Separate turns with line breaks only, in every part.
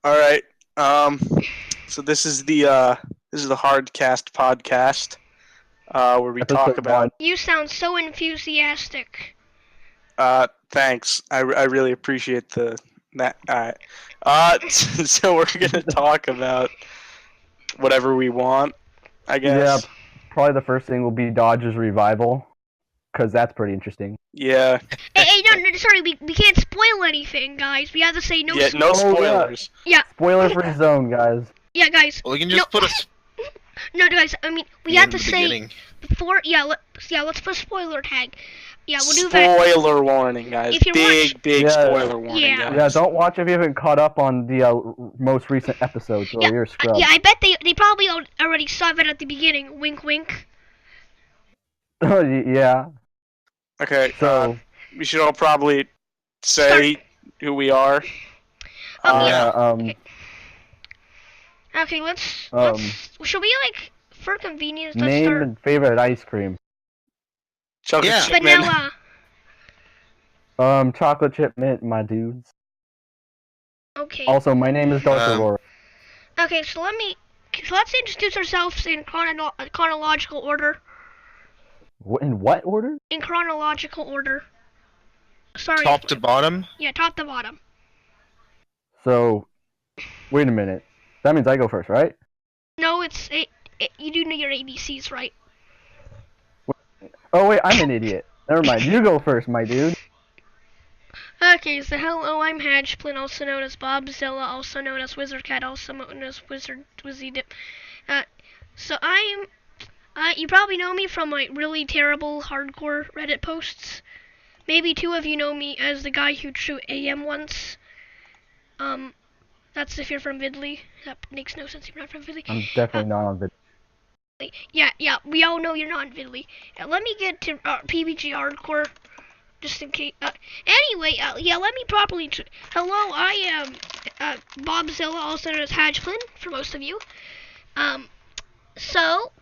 All right. So this is the Hardcast Podcast, where we talk
Episode
about.
1.
You sound so enthusiastic.
Thanks. I really appreciate that. All right. So we're gonna talk about whatever we want, I guess.
Yeah, probably the first thing will be Dodge's revival, because that's pretty interesting.
Yeah.
Hey, no, sorry, we can't spoil anything, guys. We have to say no.
Yeah. No
Oh, yeah.
spoilers.
Yeah.
Spoiler-free zone, guys.
Yeah, guys.
Well, we can just
No.
put a
No, guys. I mean, we
in
have to
the
say
beginning.
before. Let's put spoiler tag. Yeah, we'll do that.
Spoiler warning, guys.
If you're
Big
Yeah.
spoiler warning,
Yeah.
guys.
Yeah, don't watch if you haven't caught up on the most recent episodes, or
Yeah,
you're scrubbed.
Yeah, I bet they probably already saw that at the beginning. Wink, wink.
Yeah,
Okay.
so,
We should all probably say who we are.
Okay, let's. Should we for convenience? Let's
name
start
and favorite ice cream.
Chocolate
Yeah.
chip mint.
vanilla.
Chocolate chip mint, my dudes.
Okay.
Also, my name is DarthAurora.
Okay, so let's introduce ourselves in chronological order.
In what order?
In chronological order. Sorry.
Top to bottom.
Yeah, top to bottom.
So, wait a minute. That means I go first, right?
No, you do know your ABCs, right?
Oh wait, I'm an idiot. Never mind. You go first, my dude.
Okay, so hello, I'm Hadjplen, also known as Bobzilla, also known as WizardCat, also known as WizzyDip. So you probably know me from my really terrible hardcore Reddit posts. Maybe 2 of you know me as the guy who drew AM once. That's if you're from Vidley. That makes no sense if you're not from Vidley.
I'm definitely not on video.
Yeah, we all know you're not in Vidley. Let me get to PBG hardcore. Just in case. Anyway, let me properly. Hello, I am Bobzilla, also known as Hadjplen, for most of you. So,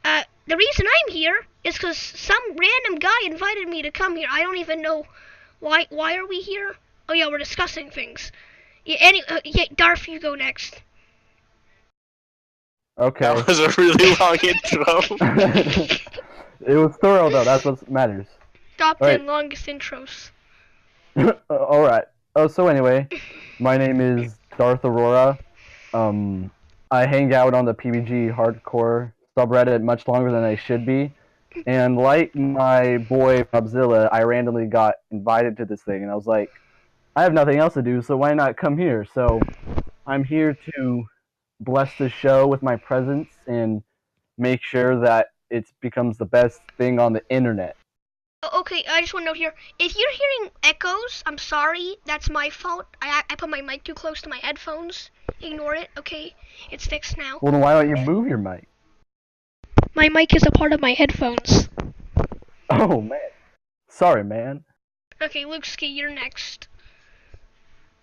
the reason I'm here is because some random guy invited me to come here. I don't even know why. Why are we here? Oh yeah, we're discussing things. Yeah. Darth, you go next.
Okay.
That was a really long intro.
It was thorough though. That's what matters.
Top 10
Alright.
longest intros.
All right. Oh, so anyway, my name is DarthAurora. I hang out on the PBG hardcore subreddit much longer than I should be, and like my boy Bobzilla, I randomly got invited to this thing, and I was like, I have nothing else to do, so why not come here? So I'm here to bless the show with my presence and make sure that it becomes the best thing on the internet.
Okay, I just want to note here, if you're hearing echoes, I'm sorry, that's my fault. I put my mic too close to my headphones. Ignore it, okay? It's fixed now.
Well, then why don't you move your mic?
My mic is a part of my headphones.
Oh, man. Sorry, man.
Okay, Lukeski, you're next.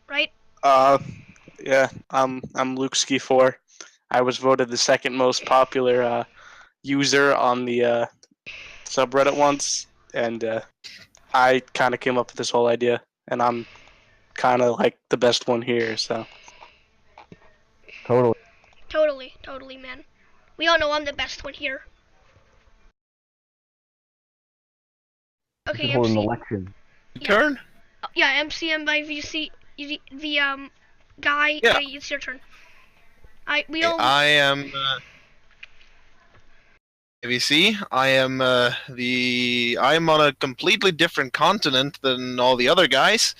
Right?
Yeah, I'm Luke Ski 4. I was voted the second most popular user on the subreddit once, and I kind of came up with this whole idea, and I'm kind of like the best one here, so.
Totally.
Totally, man. We all know I'm the best one here. Okay,
Hold an
MC.
election.
Turn.
Yeah, MCMIVC, the guy.
Yeah.
Okay, it's your turn.
I am MCMIVC. I am on a completely different continent than all the other guys.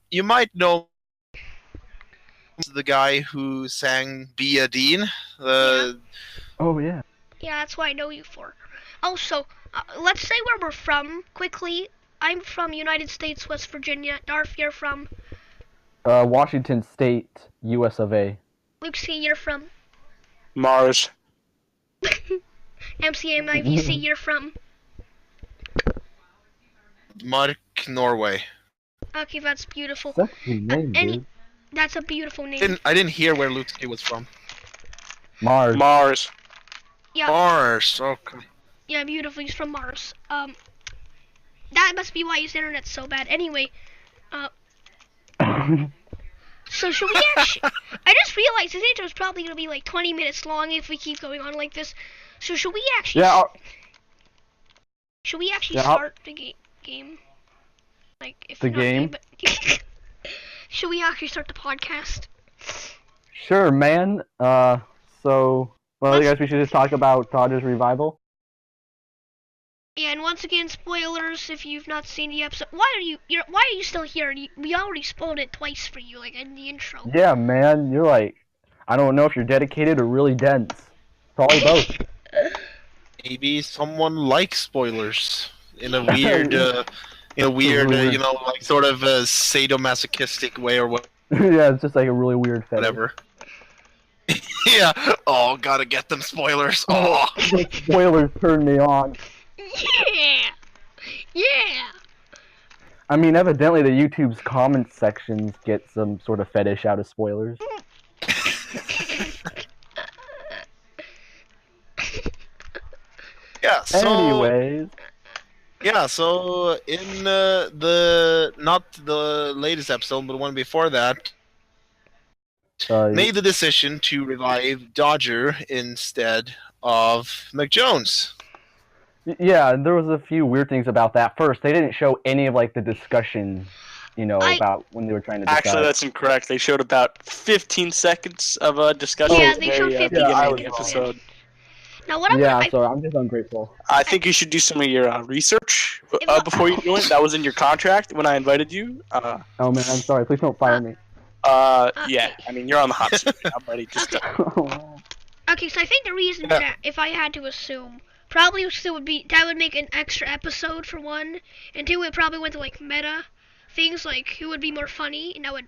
You might know the guy who sang Be a Dean.
Oh, yeah.
Yeah, that's what I know you for. Also, let's say where we're from quickly. I'm from United States, West Virginia. Darth, you're from?
Washington State, US of A.
Lukeski, you're from?
Mars.
MCMIVC, you're from?
Mark, Norway.
Okay, that's beautiful.
Sexy name, dude.
That's a beautiful name.
I didn't hear where Lutski was from.
Mars.
Mars.
Yeah.
Mars. Okay.
Yeah, beautiful. He's from Mars. That must be why his internet's so bad. Anyway, So should we actually... I just realized this intro is probably going to be like 20 minutes long if we keep going on like this. So should we actually...
Yeah.
Should we actually start the game? Like, if
the game?
But should we actually start the podcast?
Sure, man. So, well, I guess we should just talk about Dodger's revival.
Yeah, and once again, spoilers if you've not seen the episode. Why are you still here? We already spoiled it twice for you, like in the intro.
Yeah, man. You're like, I don't know if you're dedicated or really dense. Probably both.
Maybe someone likes spoilers in a weird, you know, like sort of a sadomasochistic way or what.
Yeah, it's just like a really weird fetish.
Whatever. Yeah. Oh, gotta get them spoilers. Oh.
The spoilers turn me on.
Yeah. Yeah.
I mean, evidently the YouTube's comment sections get some sort of fetish out of spoilers.
Yeah. So.
Anyways.
Yeah, so in not the latest episode, but one before that, made the decision to revive Dodger instead of McJones.
Yeah, and there was a few weird things about that. First, they didn't show any of like the discussion, about when they were trying to decide.
Actually, that's incorrect. They showed about 15 seconds of a discussion.
Yeah, they showed 15
beginning
seconds
of the episode.
Now, what
so I'm just ungrateful.
I think you should do some of your research before you join. That was in your contract when I invited you.
Oh man, I'm sorry. Please don't fire me.
Yeah. I mean, you're on the hot seat. I'm ready. Just.
Okay, so I think the reason that, if I had to assume, probably still would be that would make an extra episode for one, and two, it probably went to like meta things, like who would be more funny, and that would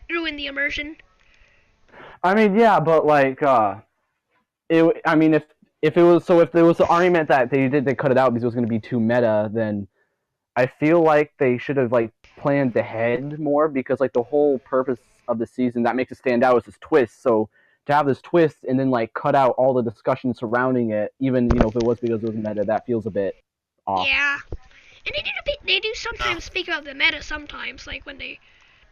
ruin the immersion.
I mean, yeah, but like, if there was the argument that they cut it out because it was going to be too meta, then I feel like they should have like planned ahead more, because like the whole purpose of the season that makes it stand out is this twist. So to have this twist and then like cut out all the discussion surrounding it, even if it was because it was meta, that feels a bit off.
Yeah, and they do sometimes speak about the meta sometimes, like when they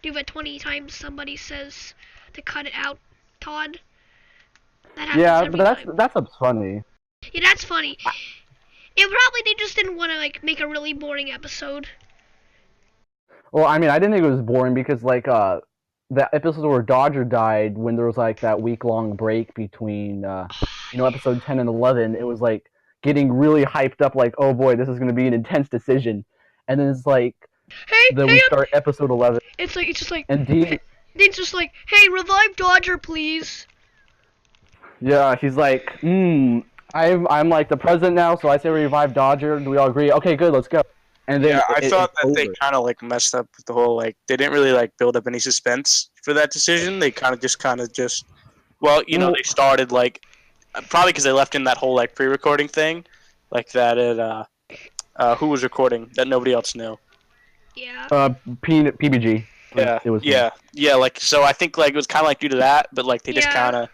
do it 20 times somebody says to cut it out, Todd.
Yeah, but that's funny.
Yeah, that's funny. They just didn't want to like make a really boring episode.
Well, I mean, I didn't think it was boring because like the episode where Dodger died, when there was like that week-long break between episode 10 and 11, it was like getting really hyped up, like, oh boy, this is going to be an intense decision, and then it's like we start episode 11.
It's just like
and Dean.
Dean's just like, hey, revive Dodger, please.
Yeah, he's like, I'm like the president now, so I say revive Dodger. Do we all agree? Okay, good, let's go. And then
I thought that they kind of like messed up with the whole, like, they didn't really like build up any suspense for that decision. They kind of just well, they started like probably because they left in that whole like pre-recording thing, like that who was recording that nobody else knew.
Yeah.
PBG.
Yeah. It was yeah. Like, so I think like it was kind of like due to that, but like they just kind of.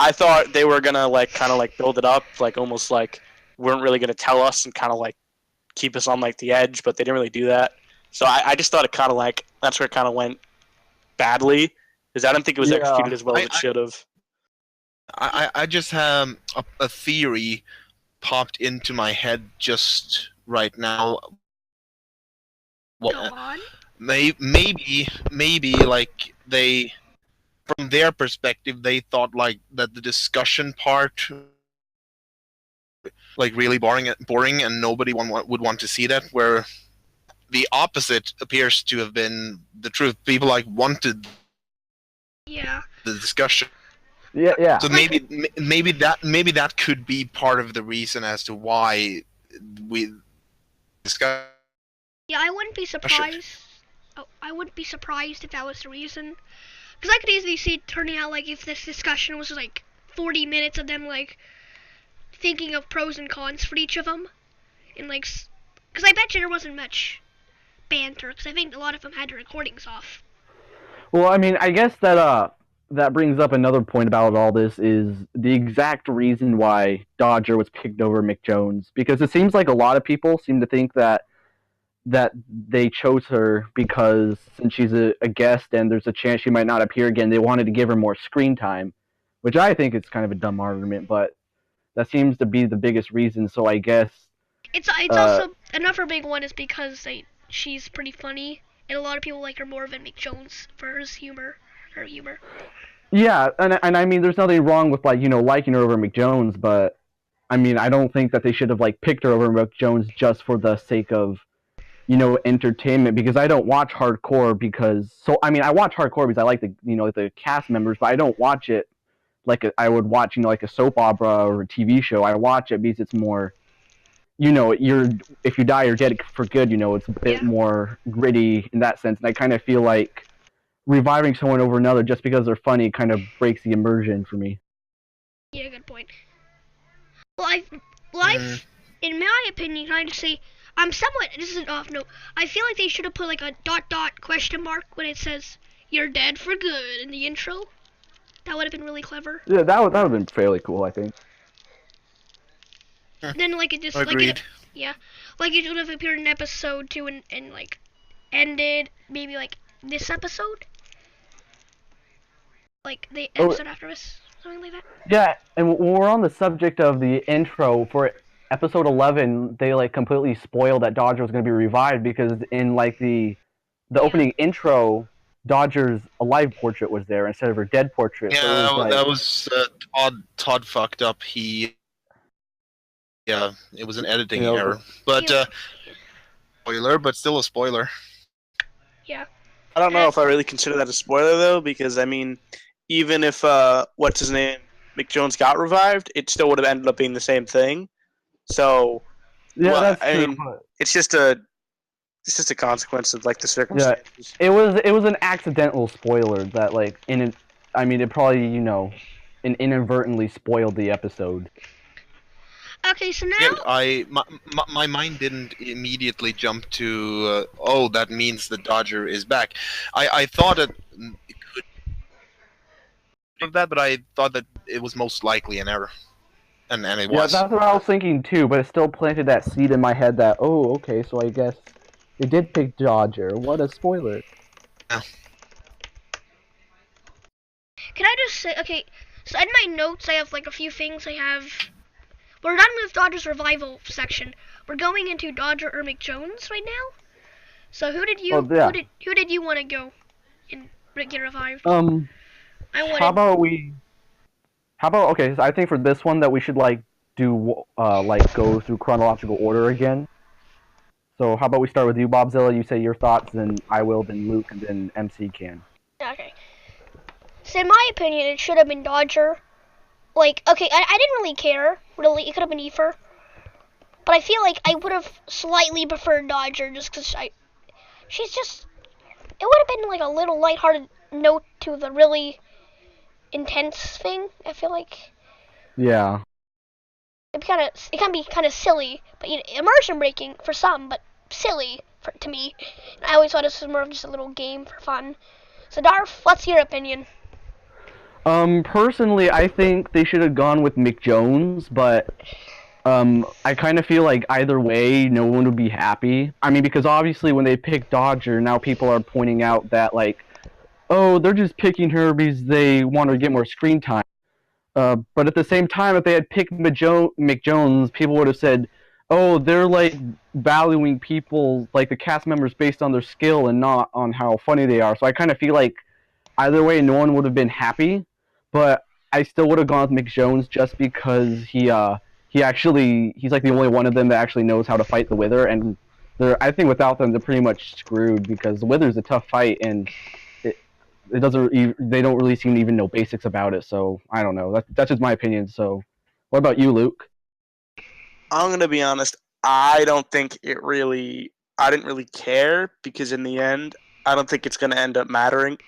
I thought they were gonna like kind of like build it up, like almost like weren't really gonna tell us and kind of like keep us on like the edge, but they didn't really do that. So I just thought it kind of like that's where it kind of went badly, because I don't think it was executed as well as it should have.
I just have a theory popped into my head just right now.
Go on.
Maybe like they, from their perspective, they thought like that the discussion part like really boring and nobody would want to see that, where the opposite appears to have been the truth. People like wanted the discussion.
Yeah.
So maybe that could be part of the reason as to why we discuss.
Yeah, I wouldn't be surprised. I wouldn't be surprised if that was the reason. Because I could easily see it turning out like if this discussion was like 40 minutes of them like thinking of pros and cons for each of them, and like, because I bet you there wasn't much banter, because I think a lot of them had the recordings off.
Well, I mean, I guess that brings up another point about all this, is the exact reason why Dodger was picked over McJones, because it seems like a lot of people seem to think that that they chose her because since she's a guest and there's a chance she might not appear again, they wanted to give her more screen time, which I think is kind of a dumb argument, but that seems to be the biggest reason. So I guess
It's also another big one is because she's pretty funny, and a lot of people like her more than Mick Jones for her humor.
Yeah, and I mean, there's nothing wrong with liking her over Mick Jones, but I mean, I don't think that they should have picked her over Mick Jones just for the sake of entertainment, because I don't watch hardcore I watch hardcore because I like the cast members, but I don't watch it I would watch like a soap opera or a TV show. I watch it because it's more if you die you're dead for good, it's a bit more gritty in that sense, and I kind of feel like reviving someone over another just because they're funny kind of breaks the immersion for me.
Yeah, good point. Well, I've in my opinion, kind of say this is an off note. I feel like they should have put like a ... question mark when it says "You're dead for good" in the intro. That would have been really clever.
Yeah, that would have been fairly cool, I think.
Then it just
Agreed.
it would have appeared in episode 2 and ended maybe this episode, the episode after this, something like that.
Yeah, and when we're on the subject of the intro for episode 11, they completely spoiled that Dodger was going to be revived, because in the opening intro, Dodger's alive portrait was there instead of her dead portrait.
Yeah,
so
that was Todd fucked up. It was an editing error, but spoiler, but still a spoiler.
Yeah.
I don't know if I really consider that a spoiler though, because I mean, even if what's his name, Mick Jones got revived, it still would have ended up being the same thing. So
yeah, that's true.
I mean, it's just a consequence of the circumstances.
Yeah, it was an accidental spoiler that it probably inadvertently spoiled the episode.
Okay, so now
my mind didn't immediately jump to that means the Dodger is back. I thought it could of that, but I thought that it was most likely an error, and it was.
Yeah, that's what I was thinking too, but it still planted that seed in my head that okay, so I guess they did pick Dodger. What a spoiler!
Yeah.
Can I just say, okay, so in my notes I have a few things I have. We're done with Dodger's revival section. We're going into Dodger or Mick Jones right now. So who did you who did you want to go and get revived?
How about okay, so I think for this one that we should do go through chronological order again. So how about we start with you, Bobzilla? You say your thoughts, then I will, then Luke, and then MC can.
Okay. So in my opinion, it should have been Dodger. I didn't really care, really. It could have been Ether. But I feel like I would have slightly preferred Dodger just because she's just... It would have been a little lighthearted note to the really intense thing, I feel like.
Yeah.
It can be kind of silly, but immersion breaking for some, but silly to me. And I always thought this was more of just a little game for fun. So Darth, what's your opinion?
Personally, I think they should have gone with Mick Jones, but I kind of feel like either way, no one would be happy. I mean, because obviously when they picked Dodger, now people are pointing out that oh, they're just picking her because they want her to get more screen time. But at the same time, if they had picked Mick Jones, people would have said, oh, they're valuing people, the cast members, based on their skill and not on how funny they are. So I kind of feel like either way, no one would have been happy. But I still would have gone with Mick Jones just because he's the only one of them that actually knows how to fight the Wither, and I think without them they're pretty much screwed, because the Wither's a tough fight and they don't really seem to even know basics about it. So I don't know. That's just my opinion. So what about you, Luke?
I'm gonna be honest. I didn't really care, because in the end, I don't think it's gonna end up mattering,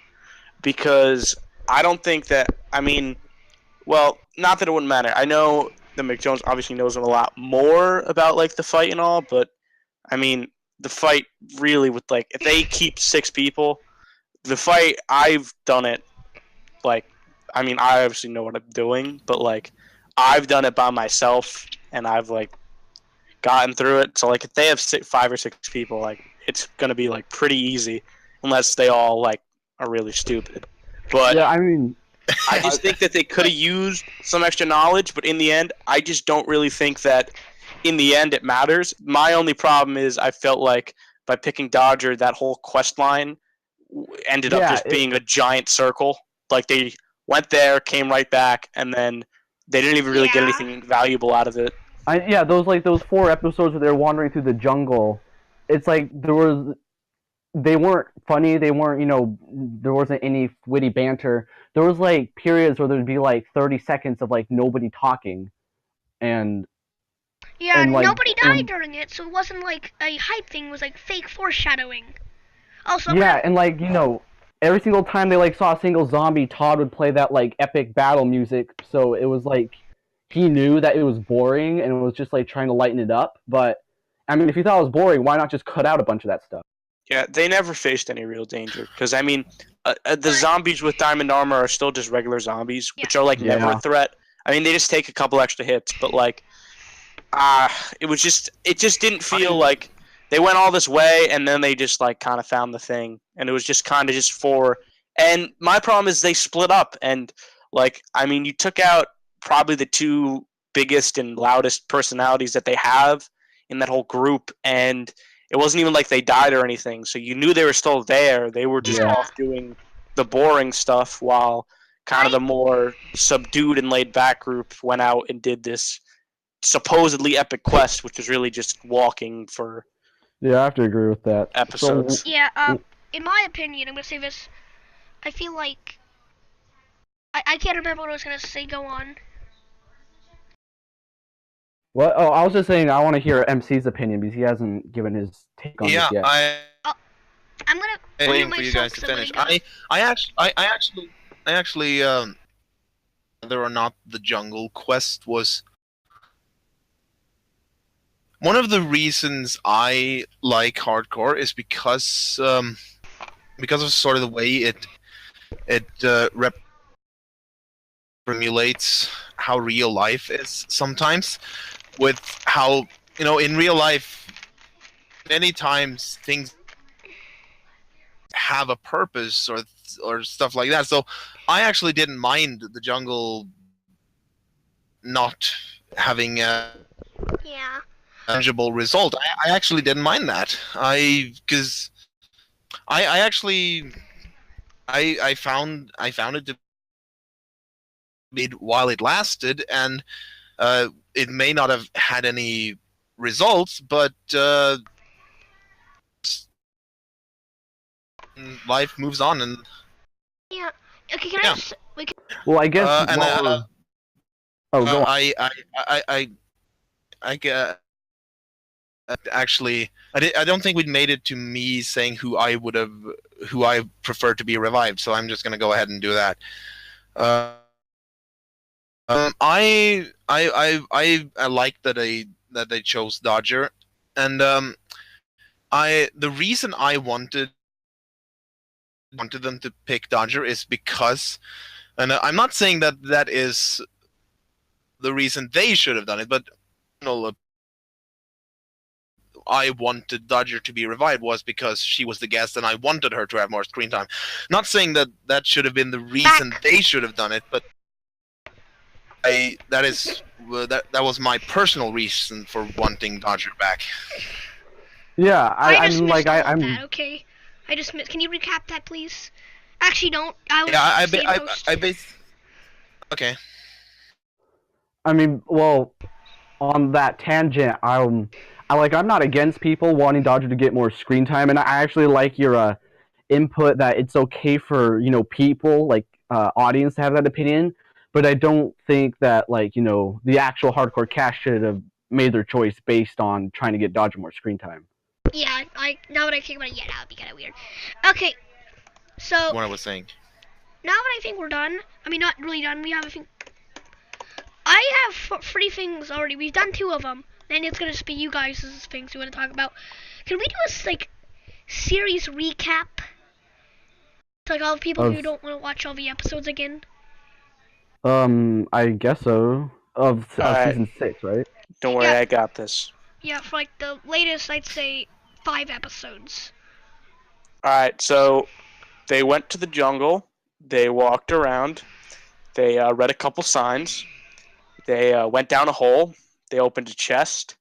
because I don't think that, not that it wouldn't matter. I know that Mick Jones obviously knows a lot more about, the fight and all, but, the fight really with, if they keep 6 people, the fight, I've done it, I obviously know what I'm doing, but, I've done it by myself, and I've, gotten through it. So like if they have 5 or 6 people, like it's gonna be like pretty easy, unless they all like are really stupid. But
Yeah, I mean,
I just think that they could have used some extra knowledge, but in the end, I just don't really think that in the end it matters. My only problem is I felt like by picking Dodger, that whole quest line ended up just being a giant circle. Like they went there, came right back, and then they didn't even really get anything valuable out of it.
those 4 episodes where they're wandering through the jungle, it's like they weren't funny. They weren't, there wasn't any witty banter. There was like periods where there'd be like 30 seconds of like nobody talking, and
nobody died during it, so it wasn't like a hype thing. It was like fake foreshadowing. Also,
and like every single time they like saw a single zombie, Todd would play that like epic battle music. So it was like he knew that it was boring and it was just like trying to lighten it up. But I mean, if you thought it was boring, why not just cut out a bunch of that stuff?
Yeah, they never faced any real danger because I mean, the zombies with diamond armor are still just regular zombies, which are like never a threat. I mean, they just take a couple extra hits, but like, it just didn't feel like they went all this way and then they just like kind of found the thing, and it was just kind of just for. And my problem is they split up, and like, I mean, you took out probably the 2 biggest and loudest personalities that they have in that whole group, and it wasn't even like they died or anything, so you knew they were still there. They were just off doing the boring stuff while kind of the more subdued and laid-back group went out and did this supposedly epic quest, which was really just walking for
I have to agree with that.
Episodes.
In my opinion, I'm going to say this. I feel like... I can't remember what I was going to say. Go on.
What? Oh, I was just saying I want to hear MC's opinion because he hasn't given his take on this yet.
I'm gonna
waiting for you guys to finish. I actually whether or not the jungle quest was one of the reasons I like hardcore is because of sort of the way it emulates how real life is sometimes. With how, in real life, many times things have a purpose or stuff like that. So I actually didn't mind the jungle not having a tangible result. I actually didn't mind that. Because I actually found it to be while it lasted, and it may not have had any results, but life moves on, and
okay. Can I?
Well, I guess. Go on.
Actually, I don't think we'd made it to me saying who I prefer to be revived. So I'm just gonna go ahead and do that. I like that they chose Dodger, and the reason I wanted them to pick Dodger is because, and I'm not saying that is the reason they should have done it, but I wanted Dodger to be revived was because she was the guest and I wanted her to have more screen time. Not saying that should have been the reason they should have done it, but that was my personal reason for wanting Dodger back.
Yeah,
I'm like I'm. That, okay, I just missed. Can you recap that, please? Actually, don't.
Okay.
I mean, well, on that tangent, I'm not against people wanting Dodger to get more screen time, and I actually like your input that it's okay for people like audience to have that opinion. But I don't think that the actual hardcore cast should have made their choice based on trying to get Dodger more screen time.
Yeah, now that I think about it, that would be kind of weird. Okay, so
what I was saying.
Now that I think we're done, I mean not really done. We have I have 3 things already. We've done 2 of them, and it's gonna just be you guys' things you want to talk about. Can we do a series recap? To all the people who don't want to watch all the episodes again.
I guess so. Of season 6, right?
Don't worry, I got this.
Yeah, for like the latest, I'd say 5 episodes.
Alright, so they went to the jungle, they walked around, they read a couple signs, they went down a hole, they opened a chest,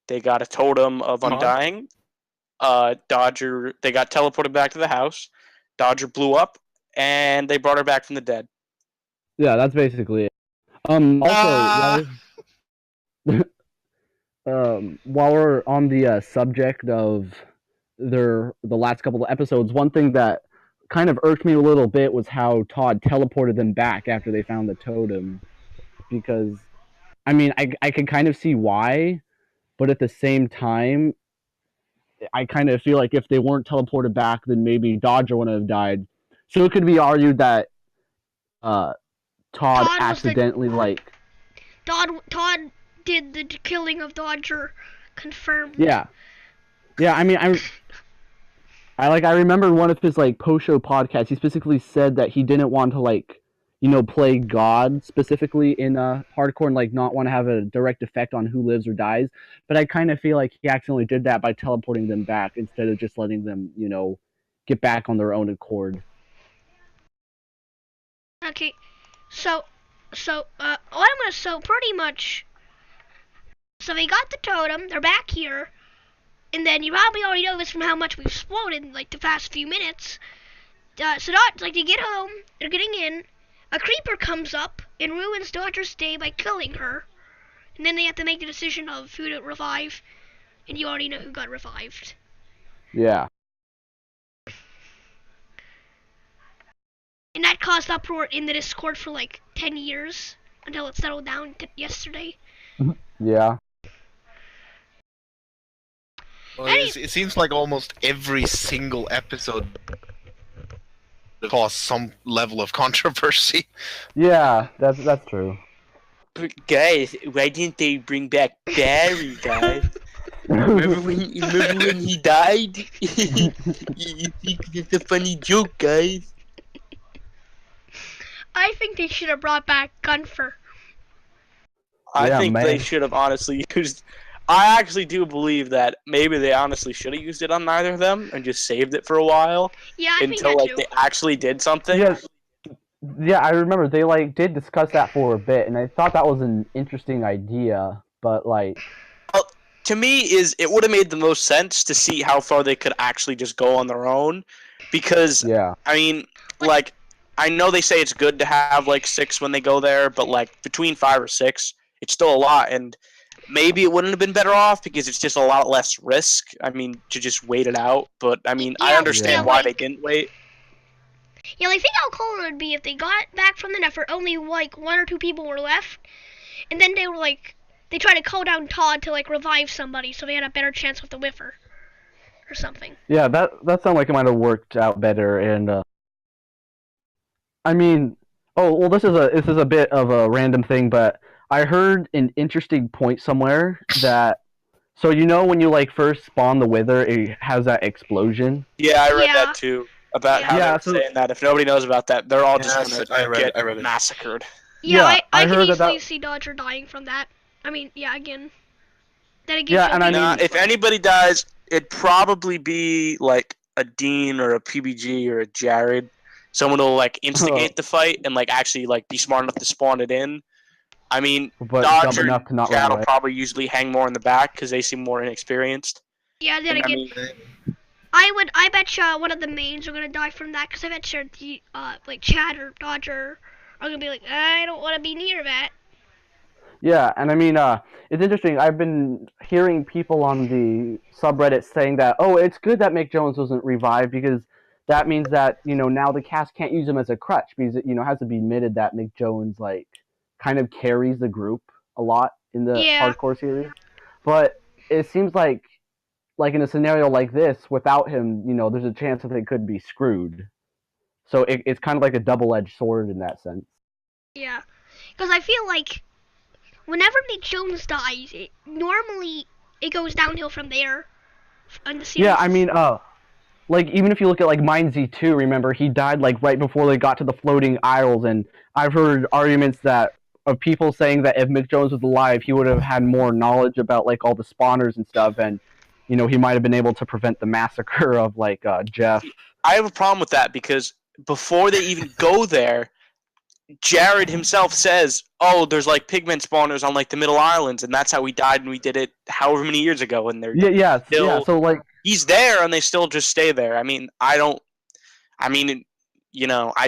they got a totem of undying, Dodger, they got teleported back to the house, Dodger blew up, and they brought her back from the dead.
Yeah, that's basically it. Also, while we're on the subject of the last couple of episodes, one thing that kind of irked me a little bit was how Todd teleported them back after they found the totem. Because, I mean, I can kind of see why, but at the same time, I kind of feel like if they weren't teleported back, then maybe Dodger wouldn't have died. So it could be argued that Todd accidentally,
Todd did the killing of Dodger, confirmed.
Yeah. Yeah, I mean, I remember one of his, post-show podcasts, he specifically said that he didn't want to, play God specifically in hardcore and, not want to have a direct effect on who lives or dies. But I kind of feel like he accidentally did that by teleporting them back instead of just letting them, get back on their own accord.
Okay, so pretty much, so they got the totem, they're back here, and then you probably already know this from how much we've exploded in, the past few minutes. So they get home, they're getting in, a creeper comes up and ruins Dodger's day by killing her, and then they have to make the decision of who to revive, and you already know who got revived.
Yeah.
And that caused uproar in the Discord for 10 years until it settled down yesterday.
Yeah.
Well, it seems like almost every single episode caused some level of controversy.
Yeah, that's true.
But guys, why didn't they bring back Barry, guys? remember when he died? You think it's a funny joke, guys?
I think they should have brought back Gunfer.
I think they should have honestly used... I actually do believe that maybe they honestly should have used it on neither of them and just saved it for a while.
Yeah,
until they actually did something.
Yeah, I remember they did discuss that for a bit, and I thought that was an interesting idea, but
to me, it would have made the most sense to see how far they could actually just go on their own, because I mean, I know they say it's good to have 6 when they go there, but between 5 or 6, it's still a lot, and maybe it wouldn't have been better off because it's just a lot less risk. I mean, to just wait it out. But I mean, I understand why they didn't wait.
Yeah, think how cool it would be if they got back from the Nefer, only 1 or 2 people were left, and then they were they tried to call down Todd to revive somebody, so they had a better chance with the Whiffer or something.
Yeah, that sounded like it might have worked out better, and I mean, this is a bit of a random thing, but I heard an interesting point somewhere that, so when you first spawn the Wither, it has that explosion.
Yeah, I read that too, about how they're saying that if nobody knows about that, they're all just gonna get massacred.
Yeah, I can easily see Dodger dying from that. I mean, again. Then again,
yeah, and I mean,
if anybody dies, it'd probably be a Dean or a PBG or a Jared. Someone will instigate the fight and actually be smart enough to spawn it in. I mean, Dodger and Chad will probably usually hang more in the back because they seem more inexperienced.
Yeah, then again, I bet you one of the mains are gonna die from that because I bet you Chad or Dodger are gonna be I don't want to be near that.
Yeah, and I mean, it's interesting. I've been hearing people on the subreddit saying that, it's good that Mick Jones wasn't revived because that means that now the cast can't use him as a crutch because it has to be admitted that Mick Jones kind of carries the group a lot in the hardcore series. But it seems like in a scenario like this, without him, there's a chance that they could be screwed. So it's kind of like a double-edged sword in that sense.
Yeah, because I feel whenever Mick Jones dies, normally it goes downhill from there. On the series.
Yeah, I mean, even if you look at Mine Z2, remember he died right before they got to the floating isles, and I've heard arguments that of people saying that if Mick Jones was alive, he would have had more knowledge about like all the spawners and stuff, and he might have been able to prevent the massacre of like Jeff.
I have a problem with that because before they even go there, Jared himself says, "Oh, there's like pigment spawners on like the Middle Islands, and that's how we died, and we did it however many years ago." And they're
Yeah. So like
he's there, and they still just stay there. I mean, I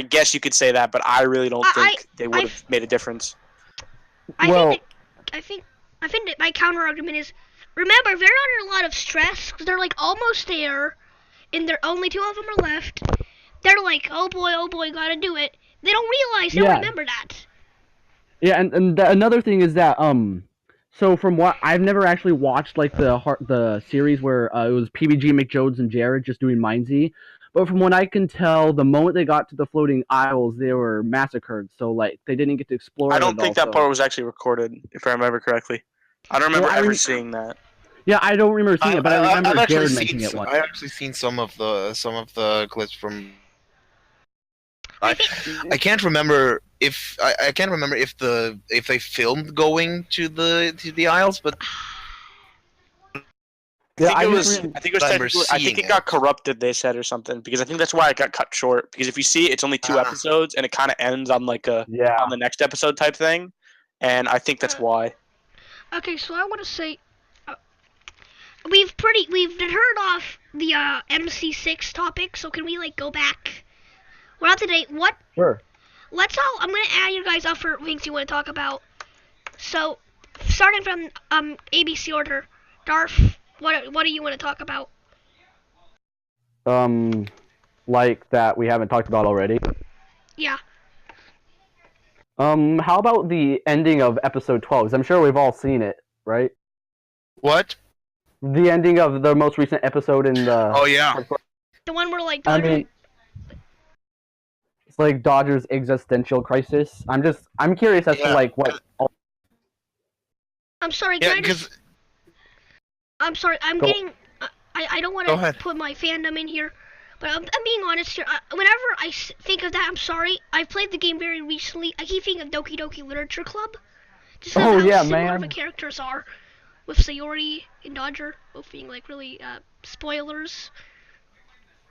guess you could say that, but I really don't think they would have made a difference.
I think that my counter argument is, remember, they're under a lot of stress because they're like almost there, and they're only 2 of them are left. They're like, oh boy, gotta do it. They don't realize, they don't remember that.
Yeah, and another thing is that so from what I've never actually watched like the series where it was PBG, McJones, and Jared just doing Mindsy, but from what I can tell, the moment they got to the floating isles, they were massacred. So like they didn't get to explore.
I don't think that part was actually recorded, if I remember correctly. I don't remember ever seeing that.
Yeah, I don't remember seeing it, but I remember Jared mentioning it once.
I've actually seen some of the clips from. I can't remember if they filmed going to the Isles, but
I think it got corrupted. They said or something because I think that's why it got cut short. Because if you see, it's only 2 episodes, and it kind of ends on like on the next episode type thing, and I think that's why.
Okay, so I want to say, we've heard off the MC6 topic. So can we like go back? We're up to date. What?
Sure.
I'm gonna add you guys up for things you want to talk about. So, starting from ABC order, Darth, what do you want to talk about?
Like that we haven't talked about already.
Yeah.
How about the ending of episode 12? 'Cause I'm sure we've all seen it, right?
What?
The ending of the most recent episode in the.
Oh yeah.
The one where like.
It's like Dodger's existential crisis. I'm curious as to like what.
I'm sorry. I'm sorry. I don't want to put my fandom in here, but I'm being honest here. Whenever I think of that, I'm sorry. I played the game very recently. I keep thinking of Doki Doki Literature Club. Just how similar the characters are, with Sayori and Dodger both being like really spoilers.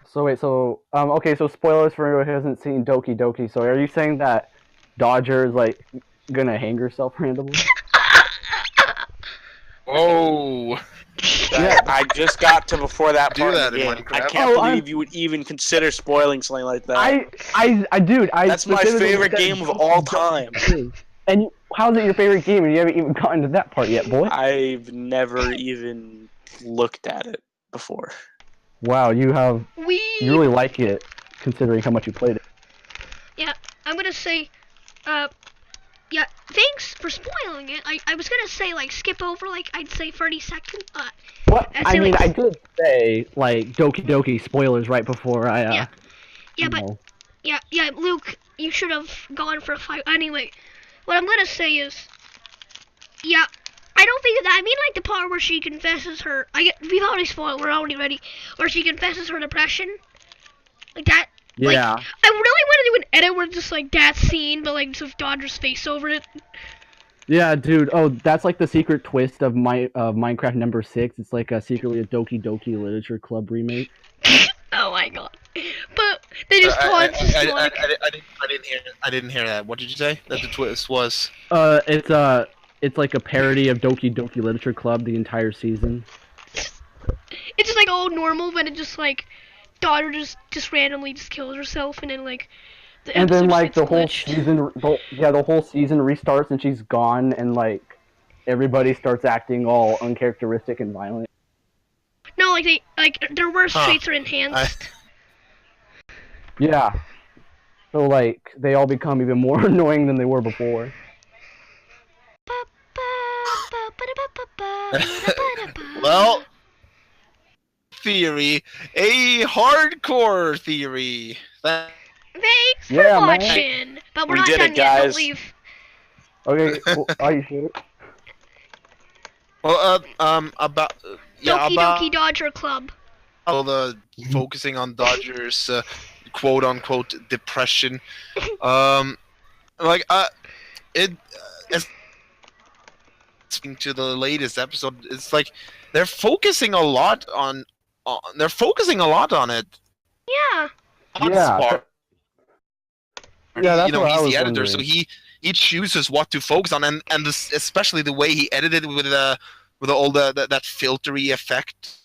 So wait, okay, so spoilers for anyone who hasn't seen Doki Doki. So are you saying that Dodger is like gonna hang herself randomly?
Oh.
Yeah, I just got to before that part of the game.
I
can't believe you would even consider spoiling something like that.
Dude,
that's my favorite game of all time.
And how's it your favorite game and you haven't even gotten to that part yet, boy?
I've never even looked at it before.
Wow, you really like it, considering how much you played it.
Yeah, I'm gonna say, yeah, thanks for spoiling it. I was gonna say, like, skip over, like, I'd say 30 seconds.
What? I did say, like, Doki Doki spoilers right before I,
Yeah, Luke, you should have gone for a fight. Anyway, what I'm gonna say is, yeah, I don't think of that. I mean, like, the part where she confesses her... We've already spoiled, we're already ready. Where she confesses her depression. Like, that...
Yeah.
Like, I really want to do an edit where it's just, like, that scene, but, like, just with Dodger's face over it.
Yeah, dude. Oh, that's, like, the secret twist of Minecraft number 6. It's, like, secretly a Doki Doki Literature Club remake.
Oh, my God. But they just taunts like...
I didn't hear that. What did you say? That the twist was...
It's like a parody of Doki Doki Literature Club the entire season.
It's just like all normal, but it just like Daughter just randomly just kills herself, and then like
and then like the whole season restarts and she's gone, and like everybody starts acting all uncharacteristic and violent.
No, like their worst traits are enhanced.
Yeah. So like they all become even more annoying than they were before.
Well, theory, a hardcore theory.
Thanks for watching, man. But we're not done yet. Don't leave.
Okay, are you sure?
Well, about
Doki Doki Dodger Club.
Focusing on Dodger's quote unquote depression. to the latest episode, it's like they're focusing a lot on it.
Yeah.
Yeah. Yeah, that's
You know,
what I
he's
was
the editor, so
wondering.
he chooses what to focus on, and especially the way he edited with all that filtery effect.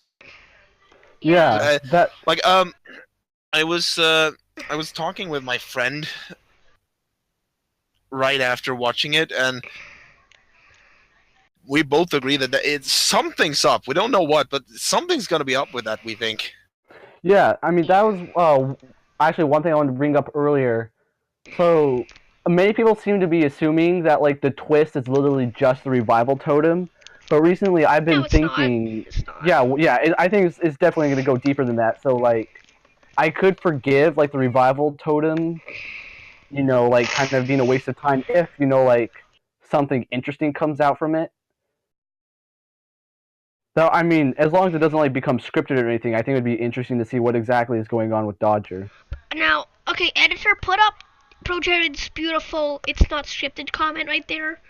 Yeah, that.
Like I was talking with my friend right after watching it, and we both agree that something's up. We don't know what, but something's gonna be up with that, we think.
Yeah, I mean that was actually one thing I wanted to bring up earlier. So many people seem to be assuming that like the twist is literally just the revival totem, but recently I've been
No, it's
thinking,
not. It's not.
yeah, I think it's definitely going to go deeper than that. So like, I could forgive like the revival totem, you know, like kind of being a waste of time if you know like something interesting comes out from it. So I mean, as long as it doesn't like become scripted or anything, I think it'd be interesting to see what exactly is going on with Dodger.
Now, okay, editor, put up Pro Jared's beautiful "it's not scripted" comment right there.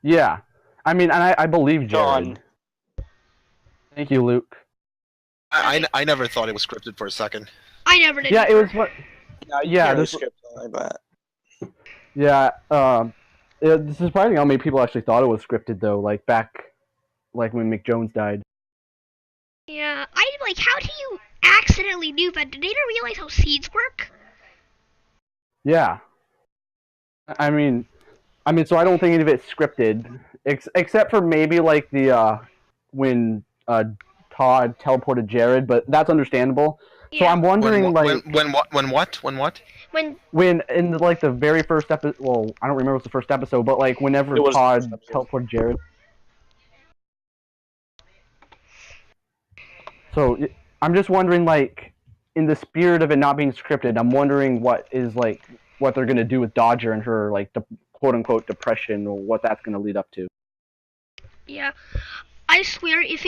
Yeah, I mean, and I believe Jared.
John.
Thank you, Luke.
I never thought it was scripted for a second.
I never did.
Yeah, it
either.
was what.
Yeah, you
Yeah,
can't really
this-
script something like that.
Yeah, it's surprising how many people actually thought it was scripted though. Like back, like when Mick Jones died.
Yeah, I like. How do you accidentally do that? Did they not realize how seeds work?
Yeah. I mean, so I don't think any of it's scripted, except for maybe like the when Todd teleported Jared, but that's understandable. So
Yeah.
I'm wondering
When what?
When
in like the very first episode. Well, I don't remember what's the first episode, but like whenever
It was the
Todd
first episode.
teleported Jared. So I'm just wondering, like, in the spirit of it not being scripted, I'm wondering what they're gonna do with Dodger and her like quote unquote depression, or what that's gonna lead up to.
yeah, I swear if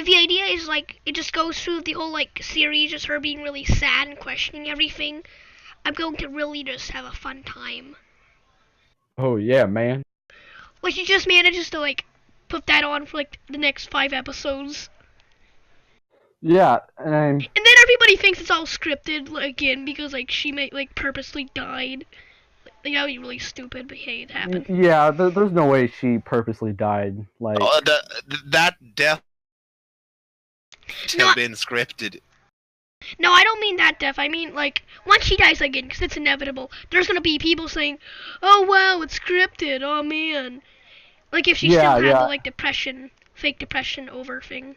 the idea is like it just goes through the whole like series, just her being really sad and questioning everything, I'm going to really just have a fun time.
Oh yeah, man.
Like she just manages to like put that on for like the next 5 episodes.
Yeah,
And then everybody thinks it's all scripted again because like she may like purposely died. Like that would be really stupid, but hey, it happened.
yeah. There's no way she purposely died. Like,
That death
No,
have been scripted.
No, I don't mean that death. I mean like once she dies again, because it's inevitable. There's gonna be people saying, "Oh wow, it's scripted. Oh man." Like if she still had the like depression, fake depression over thing.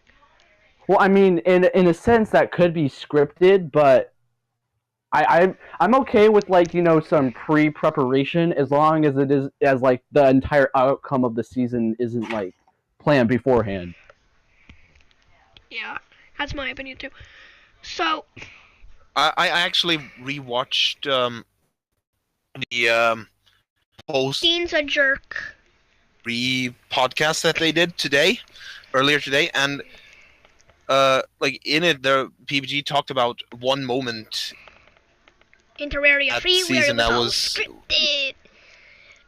well, I mean, in a sense that could be scripted, but I'm okay with like some pre-preparation as long as it is as like the entire outcome of the season isn't like planned beforehand.
Yeah, that's my opinion too. So
I actually rewatched the post
Dean's a jerk.
podcast that they did earlier today, and like in it, the PBG talked about one moment
In Terraria
that
3 where it
season
was
that
all
was
scripted.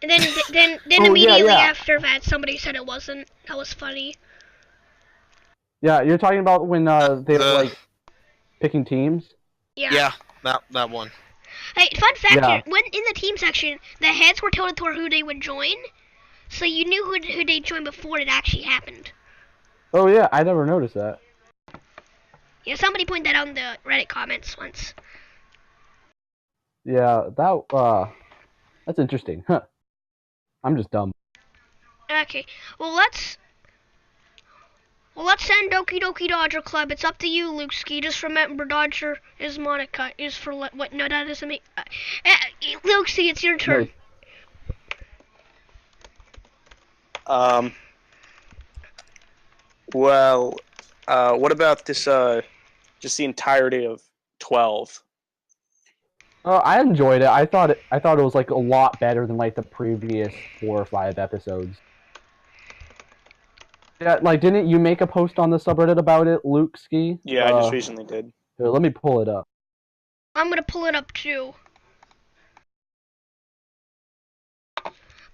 And then
Oh,
immediately
yeah.
after that, somebody said it wasn't. That was funny.
Yeah, you're talking about when they were
the-
like picking teams.
Yeah.
that one.
Hey, fun fact
Yeah.
here: when in the team section, the heads were tilted toward who they would join, so you knew who they'd join before it actually happened.
Oh yeah, I never noticed that.
Yeah, somebody pointed that out in the Reddit comments once.
Yeah, that's interesting. Huh. I'm just dumb.
Okay, well let's send Doki Doki Dodger Club. It's up to you, Luke Ski. Just remember, Dodger is Monica. Is for what? No, that doesn't make. Luke Ski, it's your turn.
Nice.
Well, what about this? Just the entirety of 12.
I enjoyed it. I thought it was like a lot better than like the previous 4 or 5 episodes. Yeah, like didn't you make a post on the subreddit about it, Luke Ski?
Yeah, I just recently did.
Here, let me pull it up.
I'm gonna pull it up too.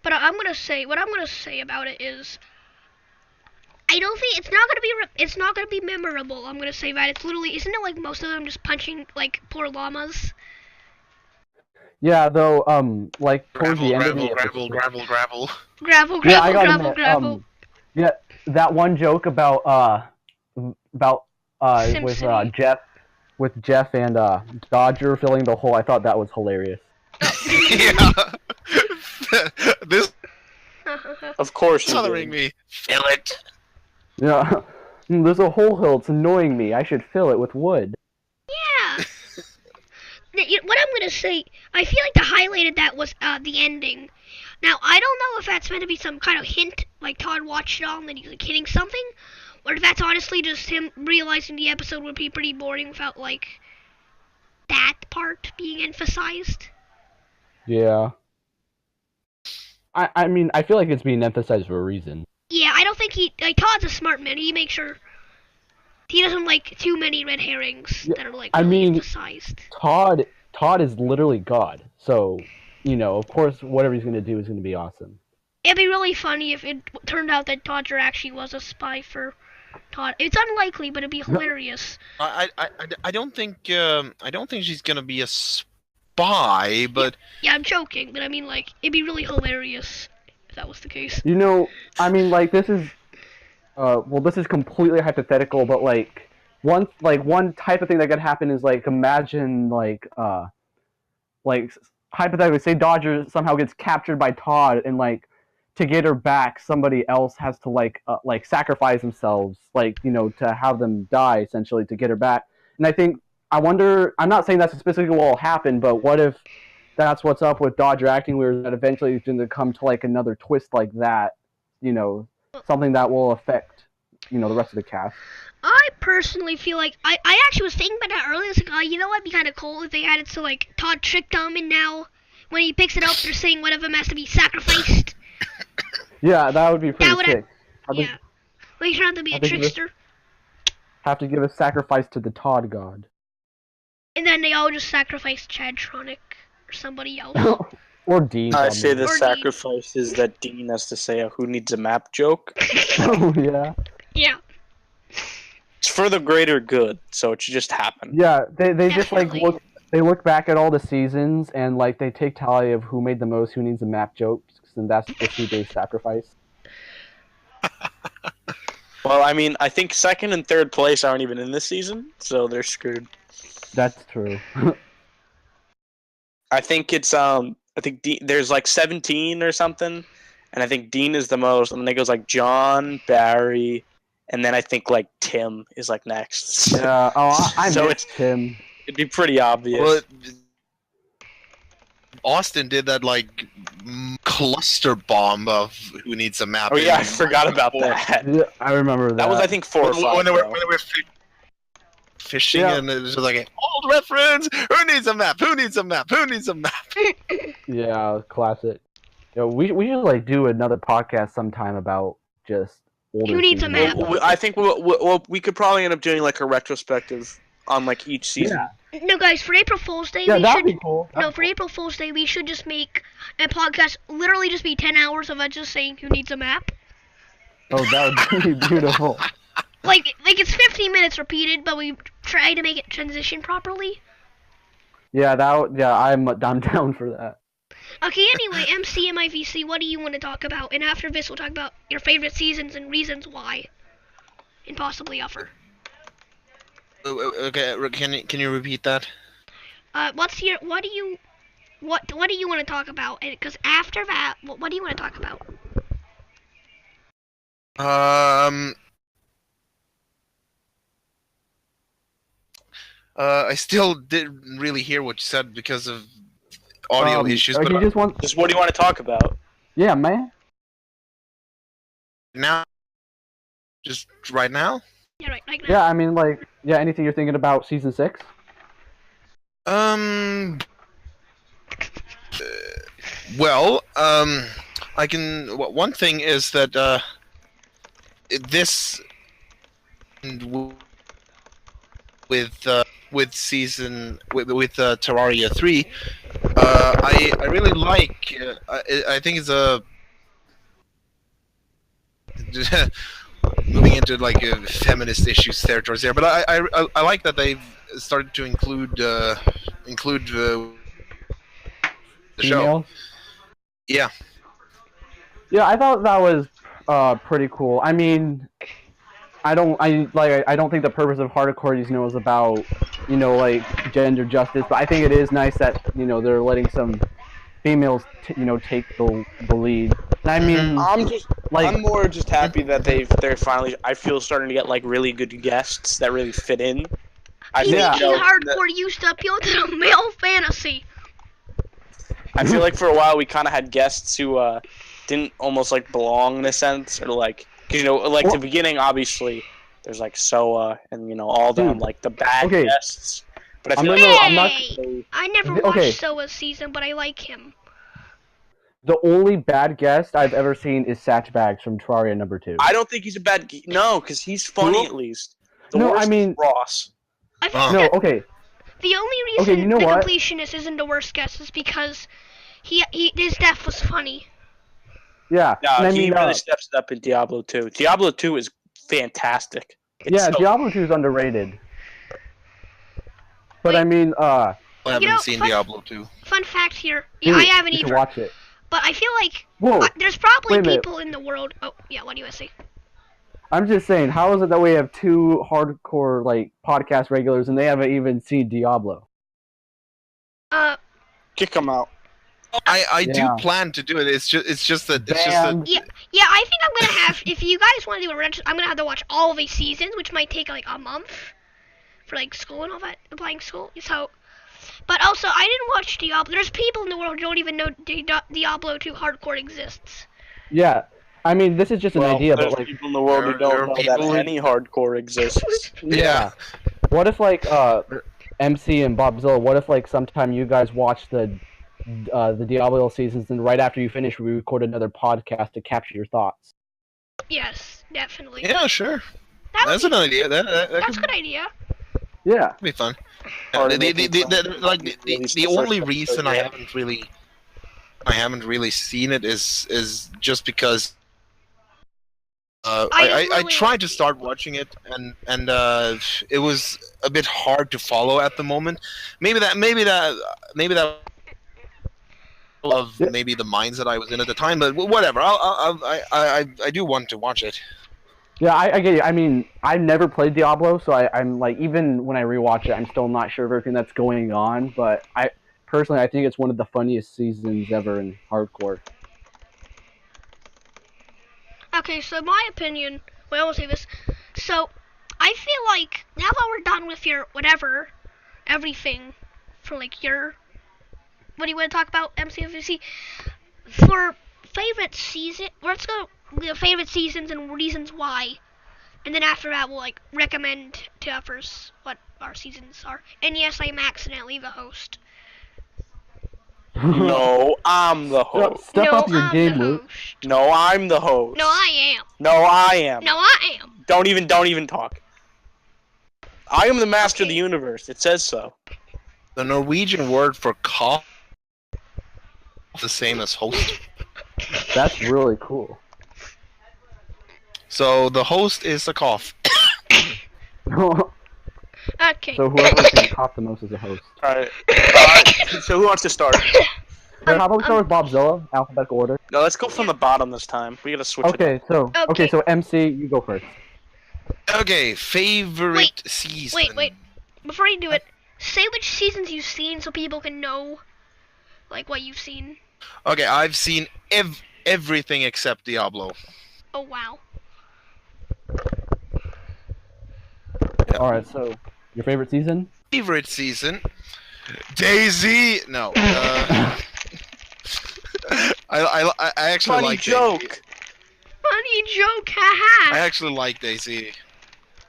But what I'm gonna say about it is, I don't think it's not gonna be memorable. I'm gonna say that it's literally, isn't it like most of them just punching like poor llamas?
Yeah, though, like towards the end of the
gravel.
Gravel,
Yeah, I gotta
gravel,
admit,
gravel.
yeah, that one joke about with
Simpson.
Jeff and Dodger filling the hole, I thought that was hilarious.
Yeah. This
Of course
is
you
bothering
did.
me. Fill it.
Yeah, there's a hole here. It's annoying me. I should fill it with wood.
Yeah. What I'm gonna say, I feel like the highlight of that was the ending. Now I don't know if that's meant to be some kind of hint, like Todd watched it all and then he's like hitting something, or if that's honestly just him realizing the episode would be pretty boring without like that part being emphasized.
Yeah. I mean, I feel like it's being emphasized for a reason.
Yeah, I don't think Todd's a smart man. He makes sure he doesn't like too many red herrings that are like really emphasized.
Todd is literally God, so of course, whatever he's gonna do is gonna be awesome.
It'd be really funny if it turned out that Dodger actually was a spy for Todd. It's unlikely, but it'd be hilarious.
I don't think she's gonna be a spy, but
Yeah, I'm joking, but I mean like it'd be really hilarious if that was the case.
I mean, like this is, this is completely hypothetical, but like one type of thing that could happen is like imagine like hypothetically, say Dodger somehow gets captured by Todd, and like to get her back, somebody else has to like sacrifice themselves, to have them die essentially to get her back. And I wonder. I'm not saying that's specifically what will happen, but what if that's what's up with Dodger acting weird? That eventually is going to come to like another twist like that. Something that will affect the rest of the cast.
I personally feel like I actually was thinking about that earlier. It's like, you know what'd be kind of cool if they added so like Todd tricked them, and now when he picks it up, they're saying one of them has to be sacrificed.
Yeah, that would be pretty sick.
Yeah, like he turned out to be a trickster.
Have to give a sacrifice to the Todd god.
And then they all just sacrifice Chadtronic or somebody else.
Or Dean.
I say the
Or
sacrifice is that Dean has to say a "who needs a map" joke.
Oh yeah.
Yeah.
It's for the greater good, so it should just happen.
Yeah, they just like
Definitely.
look back at all the seasons and like they take tally of who made the most "who needs a map" jokes, and that's just who they sacrifice.
Well, I mean, I think second and third place aren't even in this season, so they're screwed.
That's true.
I think it's there's like 17 or something, and I think Dean is the most, and then it goes like John, Barry, and then I think like Tim is like next.
Yeah. Oh, I
So
missed Tim.
It'd be pretty obvious.
well, Austin did that like cluster bomb of who needs a map.
Oh yeah, I forgot about that.
Yeah, I remember that.
That was I think 4 or 5.
When they were fishing,
Yeah.
and it was just like an old reference. Who needs a map? Who needs a map? Who needs a map?
Yeah, classic. We should like do another podcast sometime about just older
Who needs a
seasons.
map?
I think we could probably end up doing like a retrospective on like each season.
Yeah,
No, guys, for April Fool's Day,
yeah,
we
that'd
should.
be cool.
No, for April Fool's Day, we should just make a podcast. Literally, just be 10 hours of us just saying who needs a map.
Oh, that would be beautiful.
Like it's 15 minutes repeated, but we try to make it transition properly.
Yeah, I'm down for that.
Okay, anyway, MCMIVC, what do you want to talk about? And after this, we'll talk about your favorite seasons and reasons why, and possibly offer.
Okay, can you repeat that?
What do you want to talk about? Because after that, what do you want to talk about?
I still didn't really hear what you said because of audio issues. But
Just what do you want to talk about?
Yeah, man.
now, just right now.
Yeah, right now.
Yeah, I mean, like, anything you're thinking about season 6?
Well, I can. One thing is that this with season with Terraria 3, I really like. I think it's a moving into like feminist issues territories there. But I like that they've started to include the show.
Females?
Yeah.
Yeah, I thought that was pretty cool. I mean, I don't think the purpose of hardcore is about like gender justice, but I think it is nice that they're letting some females take the lead. And I mean,
I'm more just happy that they're finally, I feel, starting to get like really good guests that really fit in.
Hardcore used to appeal to the male fantasy.
I feel like for a while we kind of had guests who didn't almost like belong in a sense, or like, cause like the beginning, obviously there's like Soa and all them like the bad guests. But I feel
I never watched Soa's season, but I like him.
The only bad guest I've ever seen is Satchbags from Terraria number 2.
I don't think he's a bad no, because he's funny at least. The worst is Ross.
I think the only reason the completionist isn't the worst guest is because his death was funny.
Yeah.
No, he really steps it up in Diablo 2. Diablo 2 is fantastic.
Diablo 2 is underrated. But I mean,
I haven't seen Diablo 2.
Fun fact here. I haven't either.
Watch it.
But I feel like there's probably people in the world. Oh, yeah, what do you say?
I'm just saying, how is it that we have 2 hardcore like podcast regulars and they haven't even seen Diablo?
Kick them out.
I do plan to do it. It's just that.
Yeah. I think I'm gonna have. If you guys want to do a wrench, I'm gonna have to watch all of the seasons, which might take like a month for like school and all that, applying school. So, but also I didn't watch Diablo. There's people in the world who don't even know Diablo 2 hardcore exists.
Yeah. I mean, this is just an idea, but like
people in the world who don't know that any hardcore exists.
Yeah.
What if like MC and Bobzilla? What if like sometime you guys watch the Diablo seasons, and right after you finish, we record another podcast to capture your thoughts?
Yes, definitely.
Yeah, sure. That's an idea.
That's a good idea.
Yeah,
that'd be fun. The only reason I haven't really seen it is just because I tried to start watching it and it was a bit hard to follow at the moment. Maybe that of maybe the minds that I was in at the time, but whatever. I do want to watch it.
Yeah, I get you. I mean, I've never played Diablo, so I'm like, even when I rewatch it, I'm still not sure of everything that's going on. But I think it's one of the funniest seasons ever in hardcore.
Okay, so my opinion. Well, I won't say this. So, I feel like now that we're done with your whatever, everything, for like your. What do you want to talk about, MCMIVC? For favorite season, let's go the favorite seasons and reasons why, and then after that we'll like recommend to others what our seasons are. And yes, I'm accidentally the host.
No, I'm the host.
Step up your game, Luke.
No, I'm the host.
No, I am.
No, I am.
No, I am.
Don't even talk. I am the master of the universe. It says so.
The Norwegian word for cough is the same as host.
That's really cool.
So the host is the cough.
Okay.
So whoever can cough the most is a host.
Alright. So who wants to start?
How about we start with Bobzilla, alphabetical order?
No, let's go from the bottom this time. We gotta switch it up.
So MC, you go first.
Okay, favorite season.
Wait. Before you do it, say which seasons you've seen so people can know, like, what you've seen.
Okay, I've seen everything except Diablo.
Oh, wow.
Yeah.
Alright, so, your favorite season?
Favorite season? Daisy! No. I actually like
joke.
Daisy.
Funny joke, haha.
I actually like Daisy.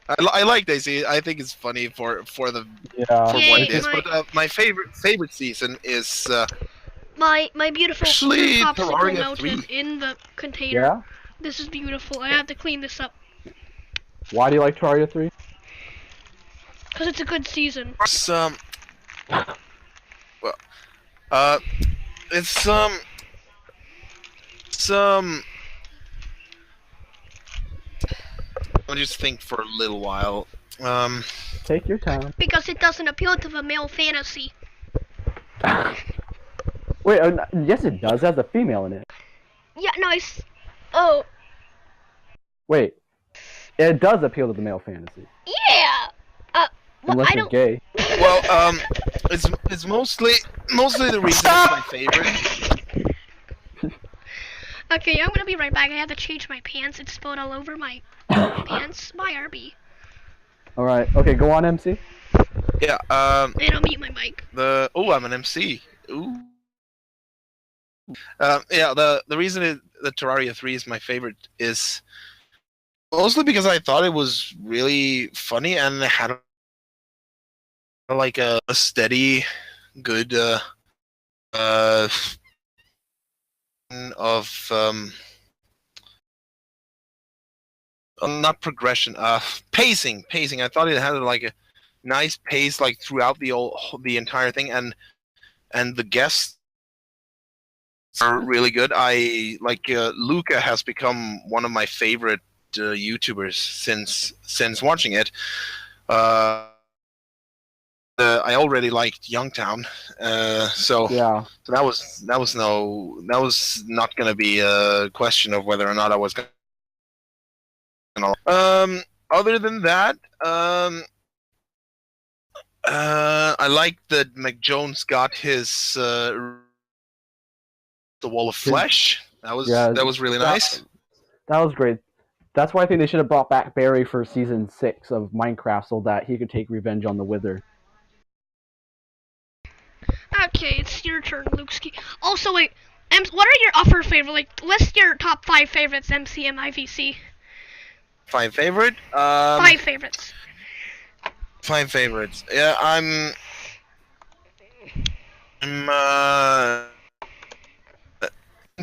I like Daisy. I think it's funny for what it is. But my favorite season is
my beautiful
actually
popsicle
Terraria
melted
3.
in the container.
Yeah?
This is beautiful. I have to clean this up.
Why do you like Terraria 3?
Because it's a good season.
It's I'll just think for a little while.
Take your time.
Because it doesn't appeal to the male fantasy.
Wait, yes it does. It has a female in it.
Yeah, nice. Oh.
Wait. It does appeal to the male fantasy.
Yeah. Well,
Unless
I
you're
don't.
gay.
Well, it's mostly the reason it's my favorite.
Okay, I'm gonna be right back. I have to change my pants. It's spilled all over my pants. My RB.
Alright, okay, go on, MC.
Yeah.
And I'll mute my mic.
I'm an MC. Ooh. Yeah. The reason the Terraria 3 is my favorite is mostly because I thought it was really funny and it had like a steady, good of not progression, pacing. I thought it had like a nice pace like throughout the entire thing, and the guests are really good. I like Luca has become one of my favorite YouTubers since watching it. I already liked Youngtown, so
Yeah.
So that was not going to be a question of whether or not I was going to. Other than that, I like that McJones got his the Wall of Flesh. That was really nice.
That was great. That's why I think they should have brought back Barry for season 6 of Minecraft so that he could take revenge on the Wither.
Okay, it's your turn, Lukeski. Also, wait, what are your upper favorite? Like, list your top 5 favorites, MCMIVC.
5 favorite?
5 favorites.
5 favorites. Yeah, I'm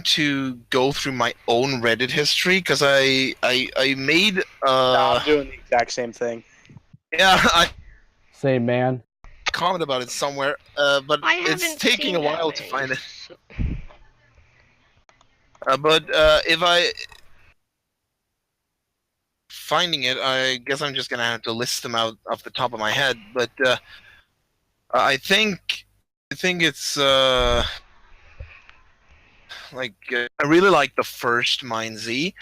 to go through my own Reddit history because I made
I'm doing the exact same thing.
Yeah,
Same, man.
comment about it somewhere, but it's taking a while to find it.
So.
But if I finding it, I guess I'm just gonna have to list them out off the top of my head. But I think it's like I really like the first Mine Z,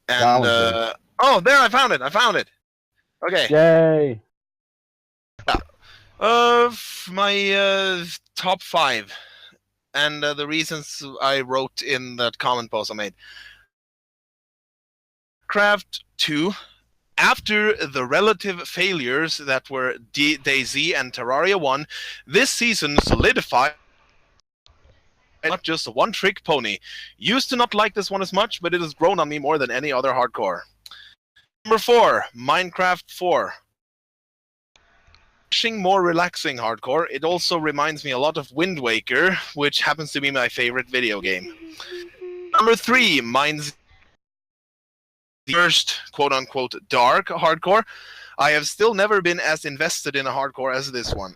and oh, there I found it. Okay.
Yay!
My top 5, and the reasons I wrote in that comment post I made. Craft 2, after the relative failures that were DayZ and Terraria 1, this season solidified not just a one-trick pony. Used to not like this one as much, but it has grown on me more than any other hardcore. Number 4, Minecraft 4. More relaxing hardcore. It also reminds me a lot of Wind Waker, which happens to be my favorite video game. Number 3, mine's first quote-unquote dark hardcore. I have still never been as invested in a hardcore as this one.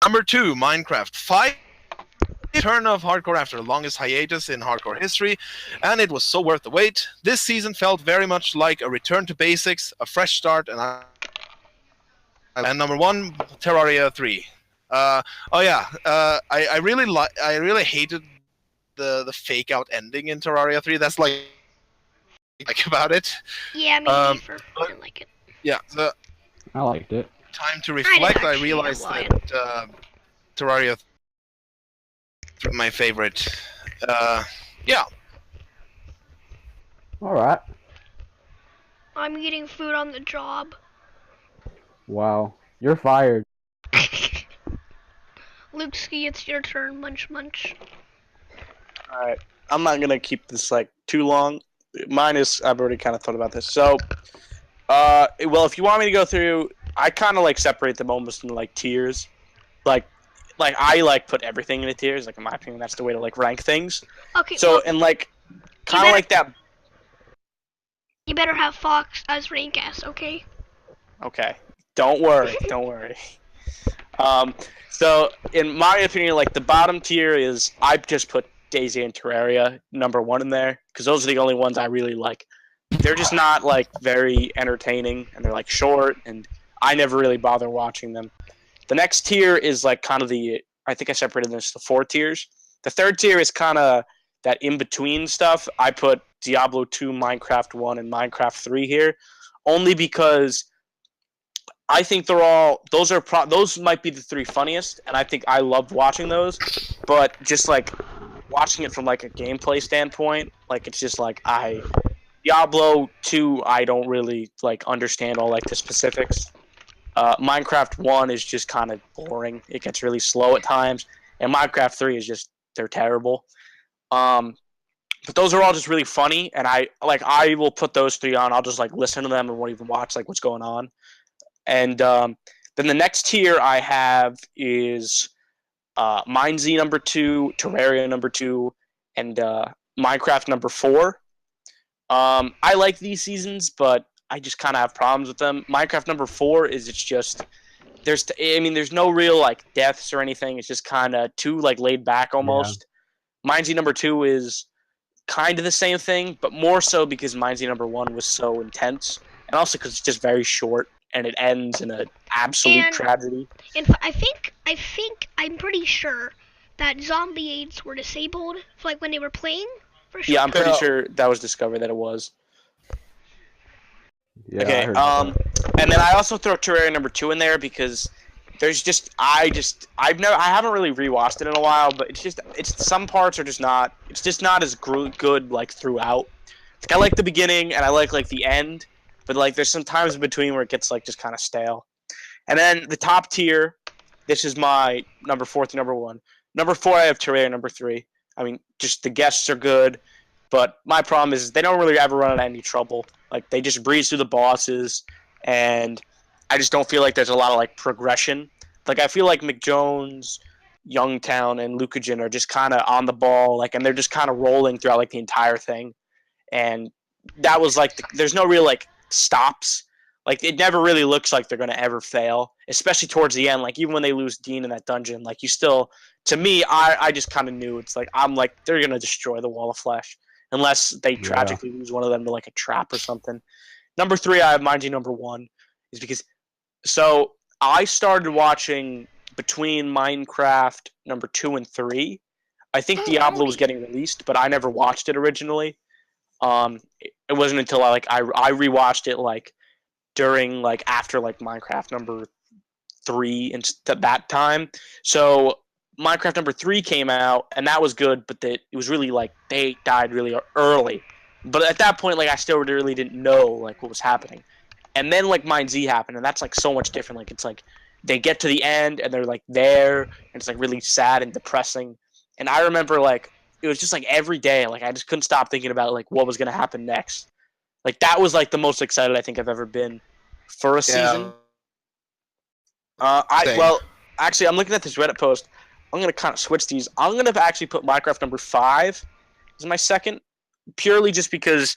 Number 2, Minecraft 5. Return of hardcore after the longest hiatus in hardcore history, and it was so worth the wait. This season felt very much like a return to basics, a fresh start, and number 1, Terraria 3. I really hated the fake out ending in Terraria 3. That's like about it.
Yeah, me neither. I didn't like it.
Yeah,
I liked it.
Time to reflect. I realized that Terraria 3 is my favorite. Yeah.
All right.
I'm eating food on the job.
Wow, you're fired.
Lukeski, it's your turn. Munch, munch.
Alright, I'm not gonna keep this like too long. Mine is, I've already kind of thought about this. So, well, if you want me to go through, I kind of like separate them almost into like tiers. Like I like put everything into tiers. Like in my opinion, that's the way to like rank things.
Okay.
So,
well,
and like, kind of like that.
You better have Fox as rank S, okay?
Okay. Don't worry. Don't worry. So, in my opinion, like the bottom tier is I've just put DayZ and Terraria number 1 in there because those are the only ones I really like they're just not like very entertaining, and they're like short, and I never really bother watching them. The next tier is like kind of I think I separated this to 4 tiers. The third tier is kind of that in-between stuff. I put Diablo 2, Minecraft 1, and Minecraft 3 here, only because I think those might be the 3 funniest, and I think I loved watching those, but just like watching it from like a gameplay standpoint, like it's just like Diablo 2, I don't really like understand all like the specifics. Minecraft 1 is just kind of boring. It gets really slow at times, and Minecraft 3 is just they're terrible. But those are all just really funny, and I will put those 3 on. I'll just like listen to them and won't even watch like what's going on. And then the next tier I have is MineZ number 2, Terraria number 2, and Minecraft number 4. I like these seasons, but I just kind of have problems with them. Minecraft number 4 is there's no real like deaths or anything. It's just kind of too like laid back almost. Yeah. MineZ number 2 is kind of the same thing, but more so because MineZ number 1 was so intense, and also because it's just very short and it ends in an absolute tragedy.
And I'm pretty sure that zombie aids were disabled for, like when they were playing. For sure.
Yeah, I'm pretty sure that was discovered that it was.
Yeah,
okay, and then I also throw Terraria number 2 in there because there's just I haven't really rewatched it in a while, but it's some parts are just not as good like throughout. Like, I like the beginning and I like the end, but like there's some times in between where it gets like just kind of stale. And then the top tier, this is my number 4 to number 1. Number 4 I have Terraria number 3. I mean, just the guests are good, but my problem is they don't really ever run into any trouble. Like, they just breeze through the bosses, and I just don't feel like there's a lot of, like, progression. Like, I feel like McJones, Youngtown, and Lucagen are just kind of on the ball, like, and they're just kind of rolling throughout, like, the entire thing. And that was, like, there's no real, like, stops. Like, it never really looks like they're going to ever fail, especially towards the end. Like, even when they lose Dean in that dungeon, like, you still, to me, I just kind of knew. It's like, I'm like, they're going to destroy the Wall of Flesh. Unless they tragically lose one of them to like a trap or something. Number 3, I have MineZ number 1, is because so I started watching between Minecraft number 2 and 3. I think Diablo was getting released, but I never watched it originally. It wasn't until I rewatched it like during like after like Minecraft number 3 and that time. So Minecraft number 3 came out, and that was good, but it was really like they died really early. But at that point, like I still really didn't know like what was happening. And then like MineZ happened, and that's like so much different. Like it's like they get to the end and they're like there, and it's like really sad and depressing. And I remember like it was just like every day, like I just couldn't stop thinking about like what was gonna happen next. Like that was like the most excited I think I've ever been for a season. Actually, I'm looking at this Reddit post. I'm going to kind of switch these. I'm going to actually put Minecraft number 5 as my second, purely just because,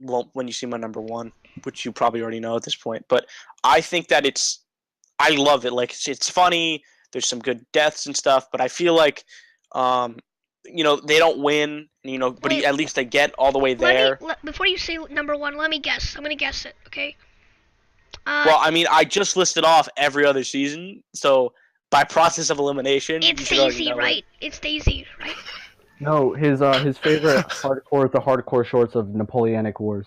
well, when you see my number 1, which you probably already know at this point, but I think that I love it. Like, it's funny. There's some good deaths and stuff, but I feel like, they don't win, but at least they get all the way there.
Before you say number 1, let me guess. I'm going to guess it, okay?
Well, I mean, I just listed off every other season, so by process of elimination,
it's Daisy, right? It's Daisy, right?
No, his favorite hardcore is the hardcore shorts of Napoleonic Wars.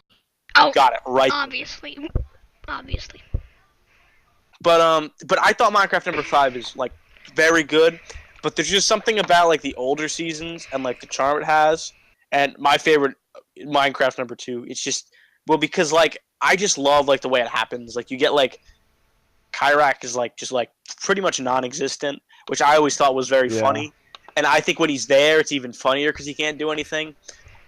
Oh,
got it right.
Obviously.
But I thought Minecraft number 5 is like very good, but there's just something about like the older seasons and like the charm it has, and my favorite Minecraft number 2. It's just because like I just love like the way it happens. Like you get like Kyrak is like just like pretty much non-existent, which I always thought was very funny. And I think when he's there, it's even funnier because he can't do anything.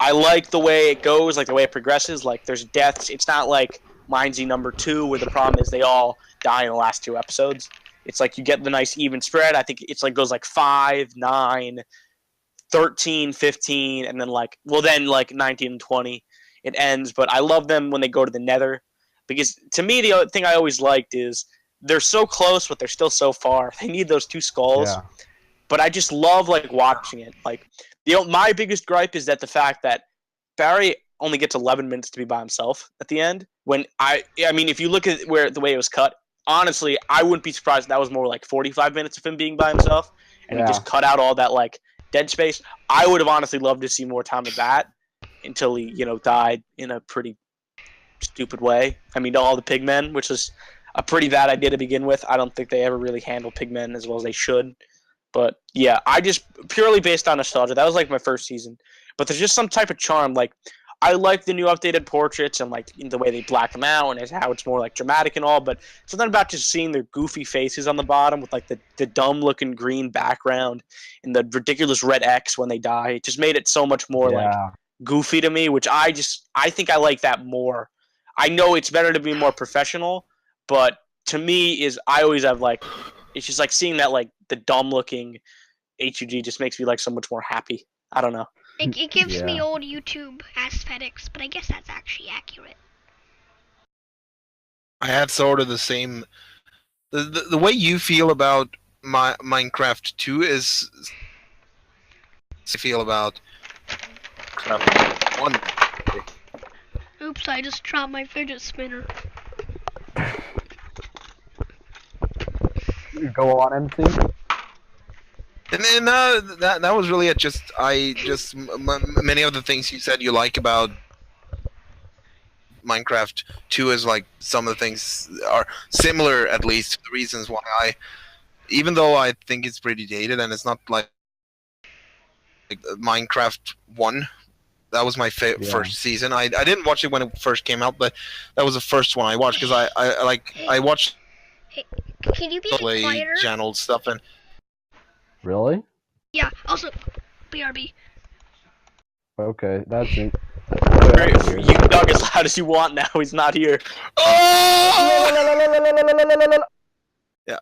I like the way it goes, like the way it progresses. Like there's deaths. It's not like MineZ number 2 where the problem is they all die in the last 2 episodes. It's like you get the nice even spread. I think it's like goes like 5, 9, 13, 15, and then like 19 and 20. It ends. But I love them when they go to the Nether, because to me the other thing I always liked is they're so close, but they're still so far. They need those 2 skulls. Yeah. But I just love like watching it. Like my biggest gripe is that the fact that Barry only gets 11 minutes to be by himself at the end. When I mean, if you look at the way it was cut, honestly, I wouldn't be surprised if that was more like 45 minutes of him being by himself, and he just cut out all that like dead space. I would have honestly loved to see more time of that until he, died in a pretty stupid way. I mean, all the pigmen, which was a pretty bad idea to begin with. I don't think they ever really handle pigmen as well as they should. But yeah, I just purely based on nostalgia. That was like my first season. But there's just some type of charm. Like, I like the new updated portraits and like the way they black them out and how it's more like dramatic and all. But something about just seeing their goofy faces on the bottom with like the dumb looking green background and the ridiculous red X when they die. It just made it so much more like goofy to me, which I think I like that more. I know it's better to be more professional, but to me I always have like, it's just like seeing that like the dumb looking HUG just makes me like so much more happy. I don't know.
It gives me old YouTube aesthetics, but I guess that's actually accurate.
I have sort of the same. The way you feel about Minecraft 2 is I feel about Minecraft 1.
Oops, I just dropped my fidget spinner.
Go on, MC.
And then that was really it. Many of the things you said you like about Minecraft 2 is like some of the things are similar, at least to the reasons why even though I think it's pretty dated and it's not like Minecraft 1. That was my first season. I didn't watch it when it first came out, but that was the first one I watched because I watched
Can you be
play
quieter?
channel stuff and.
Really?
Yeah. Also, BRB.
Okay, that's it.
You can talk as loud as you want now. He's not here.
Oh! Yeah.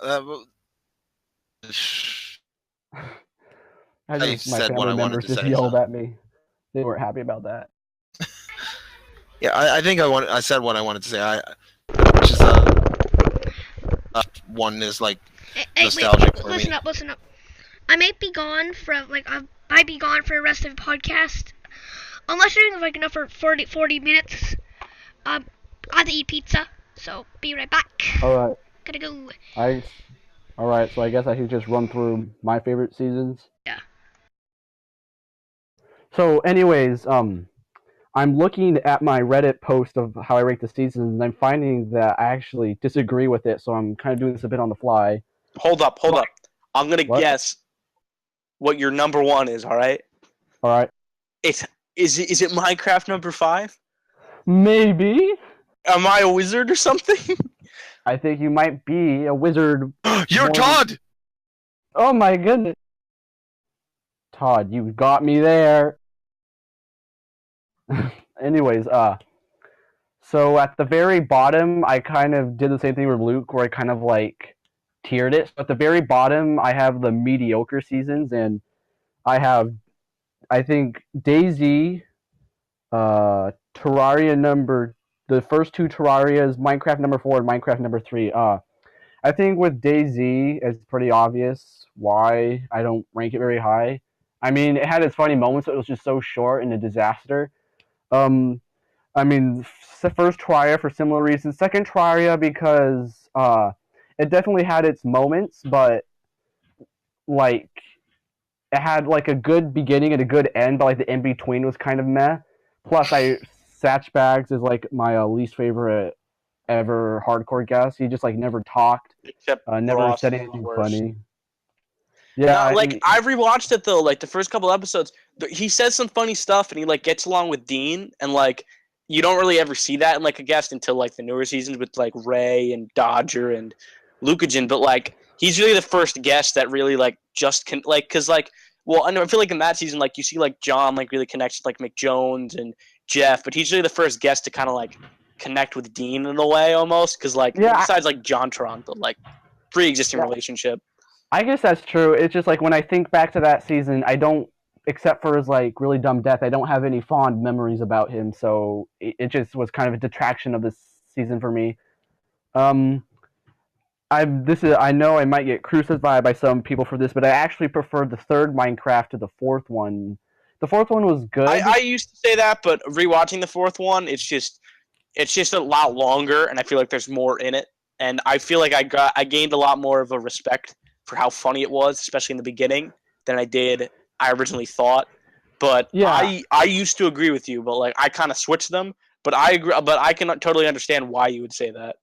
My
said what I
family
wanted
members
to
just
say,
yelled
so.
at me. They weren't happy about that.
Yeah, I think I said what I wanted to say. One is like nostalgic for me.
Listen up. I might be gone for the rest of the podcast. Unless you're doing like enough for 40 minutes. I have to eat pizza, so be right back.
Alright.
Gotta go.
Alright, so I guess I should just run through my favorite seasons.
Yeah.
So anyways, I'm looking at my Reddit post of how I rank the seasons, and I'm finding that I actually disagree with it, so I'm kind of doing this a bit on the fly.
Hold up. I'm gonna guess what your number one is. All right. Is it Minecraft number 5?
Maybe.
Am I a wizard or something?
I think you might be a wizard.
You're Todd!
Oh my goodness. Todd, you got me there. Anyways, so at the very bottom, I kind of did the same thing with Luke, where I kind of like tiered it. So at the very bottom, I have the mediocre seasons, and I have, I think, DayZ, Terraria the first 2 Terrarias, Minecraft number 4 and Minecraft number 3. I think with DayZ, it's pretty obvious why I don't rank it very high. I mean, it had its funny moments, but it was just so short and a disaster. I mean, the first Terraria for similar reasons. Second Terraria because it definitely had its moments, but like it had like a good beginning and a good end, but like the in between was kind of meh. Plus, Satchbags is like my least favorite ever hardcore guest. He just like never talked,
Except
never said anything funny. Yeah,
no, I rewatched it though. Like the first couple episodes, he says some funny stuff, and he like gets along with Dean, and like you don't really ever see that in like a guest until like the newer seasons with like Ray and Dodger and Lucagen. But like he's really the first guest that really like just can like because like well I know I feel like in that season like you see like John like really connects with like McJones and Jeff, but he's really the first guest to kind of like connect with Dean in a way almost because like besides like JonTron, but like pre-existing relationship.
I guess that's true. It's just like when I think back to that season, I don't, except for his like really dumb death, I don't have any fond memories about him. So it just was kind of a detraction of this season for me. I know I might get crucified by some people for this, but I actually prefer the third Minecraft to the fourth one. The fourth one was good.
I used to say that, but rewatching the fourth one, it's just a lot longer, and I feel like there's more in it. And I feel like I gained a lot more of a respect for how funny it was, especially in the beginning, than I originally thought. But yeah. I used to agree with you, but like I kind of switched them. But I agree. But I can totally understand why you would say that.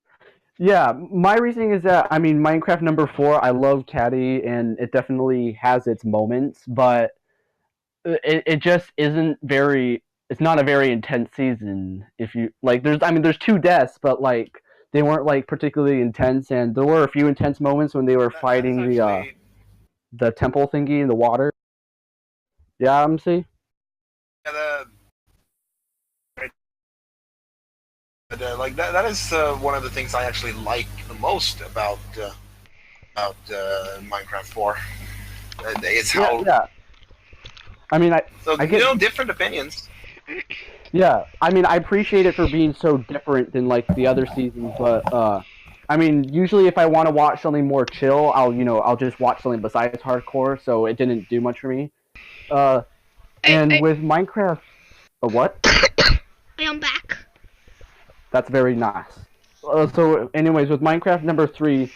Yeah, my reasoning is that Minecraft number 4. I love Caddy, and it definitely has its moments, but it just isn't very. It's not a very intense season. If you like, there's 2 deaths, but like they weren't like particularly intense, and there were a few intense moments when they were fighting the temple thingy in the water. Yeah, MC.
Yeah, like that is one of the things I actually like the most about Minecraft 4. It's how
I mean, I
get different opinions.
Yeah, I mean, I appreciate it for being so different than like the other seasons, but I mean, usually if I want to watch something more chill, I'll just watch something besides hardcore. So it didn't do much for me. With Minecraft, what?
I'm back.
That's very nice. So, anyways, with Minecraft number 3,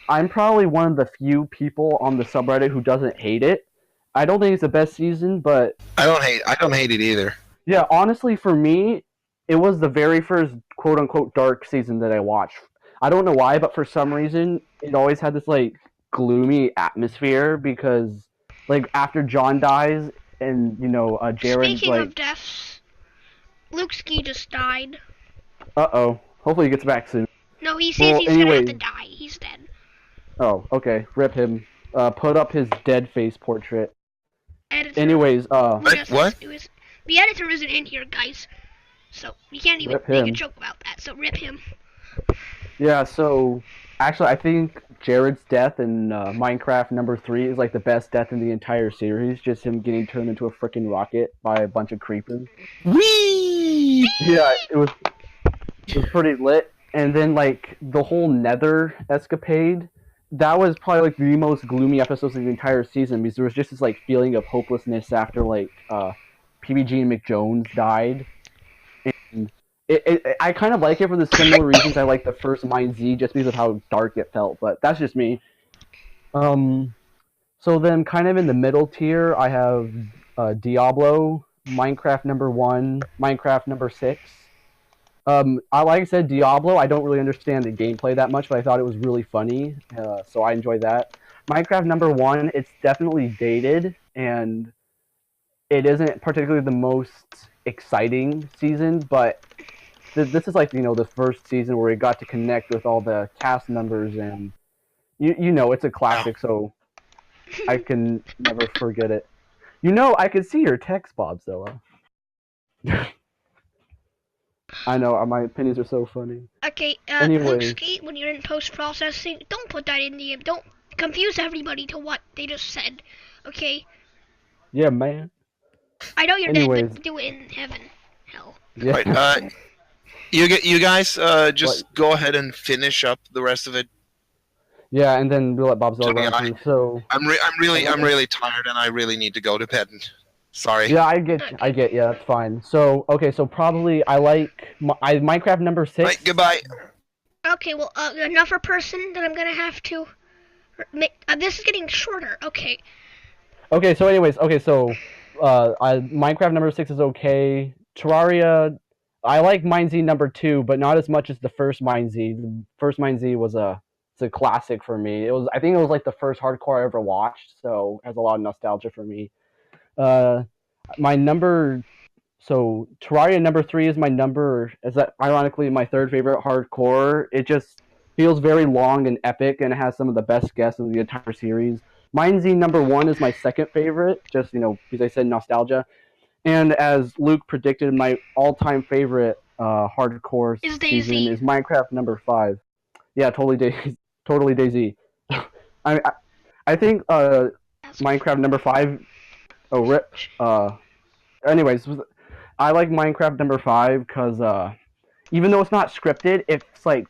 I'm probably one of the few people on the subreddit who doesn't hate it. I don't think it's the best season, but
I don't hate it either.
Yeah, honestly, for me, it was the very first quote-unquote dark season that I watched. I don't know why, but for some reason, it always had this, like, gloomy atmosphere because, like, after John dies and, Jared's,
Speaking of deaths, Luke Ski just died.
Uh-oh. Hopefully he gets back soon.
No, he says he's gonna have to die. He's dead.
Oh, okay. Rip him. Put up his dead face portrait.
Editor.
Anyways,
what?
The editor isn't in here, guys. So, you can't even make a joke about that, so rip him.
Yeah, so, actually, I think Jared's death in Minecraft number 3 is, like, the best death in the entire series. Just him getting turned into a freaking rocket by a bunch of creepers.
Whee!
Yeah, it was pretty lit. And then, like, the whole Nether escapade, that was probably, like, the most gloomy episodes of the entire season because there was just this, like, feeling of hopelessness after, like, PBG and McJones died. And I kind of like it for the similar reasons I like the first Mine Z, just because of how dark it felt, but that's just me. So then, kind of in the middle tier, I have Diablo, Minecraft number 1, Minecraft number 6. Like I said, Diablo, I don't really understand the gameplay that much, but I thought it was really funny, so I enjoyed that. Minecraft number 1, it's definitely dated, and it isn't particularly the most exciting season, but this is like, the first season where we got to connect with all the cast members, and it's a classic, so I can never forget it. I can see your text, Bobzilla. I know, my opinions are so funny.
Okay,
Anyways.
Luke, when you're in post-processing, don't put that in the... Don't confuse everybody to what they just said, okay?
Yeah, man.
I know you're dead, but do it in heaven. Hell.
Yeah.
Right, you guys just go ahead and finish up the rest of it.
Yeah, and then we'll let Bobzilla run through, so...
I'm really tired, and I really need to go to bed. Sorry.
Yeah, I get, yeah, that's fine. So, okay, so probably I like Minecraft number 6.
Right, goodbye.
Okay, well, another person that I'm gonna have to make... this is getting shorter, okay.
Okay, so anyways, Minecraft number 6 is okay. Terraria, I like Mine Z number 2, but not as much as the first Mine Z. The first Mine Z was it's a classic for me. I think it was like the first hardcore I ever watched, so it has a lot of nostalgia for me. Terraria number 3 is my number, is that ironically my third favorite hardcore. It just feels very long and epic, and it has some of the best guests of the entire series. Mine Z number 1 is my second favorite, just, because I said nostalgia. And as Luke predicted, my all-time favorite hardcore season is Minecraft number 5. Yeah, totally DayZ. I think Minecraft number 5... Oh, rip. Anyways, I like Minecraft number 5 because even though it's not scripted, it's, like,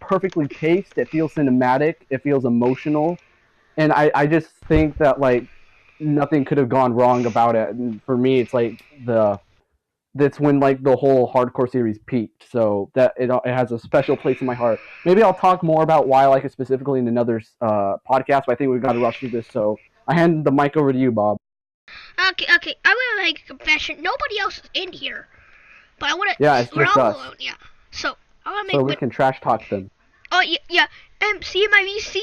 perfectly paced. It feels cinematic. It feels emotional. And I just think that, like, nothing could have gone wrong about it. And for me, it's like that's when like the whole hardcore series peaked. So that it has a special place in my heart. Maybe I'll talk more about why I like it specifically in another podcast. But I think we've got to rush through this. So I hand the mic over to you, Bob.
Okay. I'm gonna make a confession. Nobody else is in here, but I wanna.
Yeah, it's
we're
just
all
us.
alone. Yeah. So I wanna make.
So we can trash talk them.
Oh yeah. MCMIVC.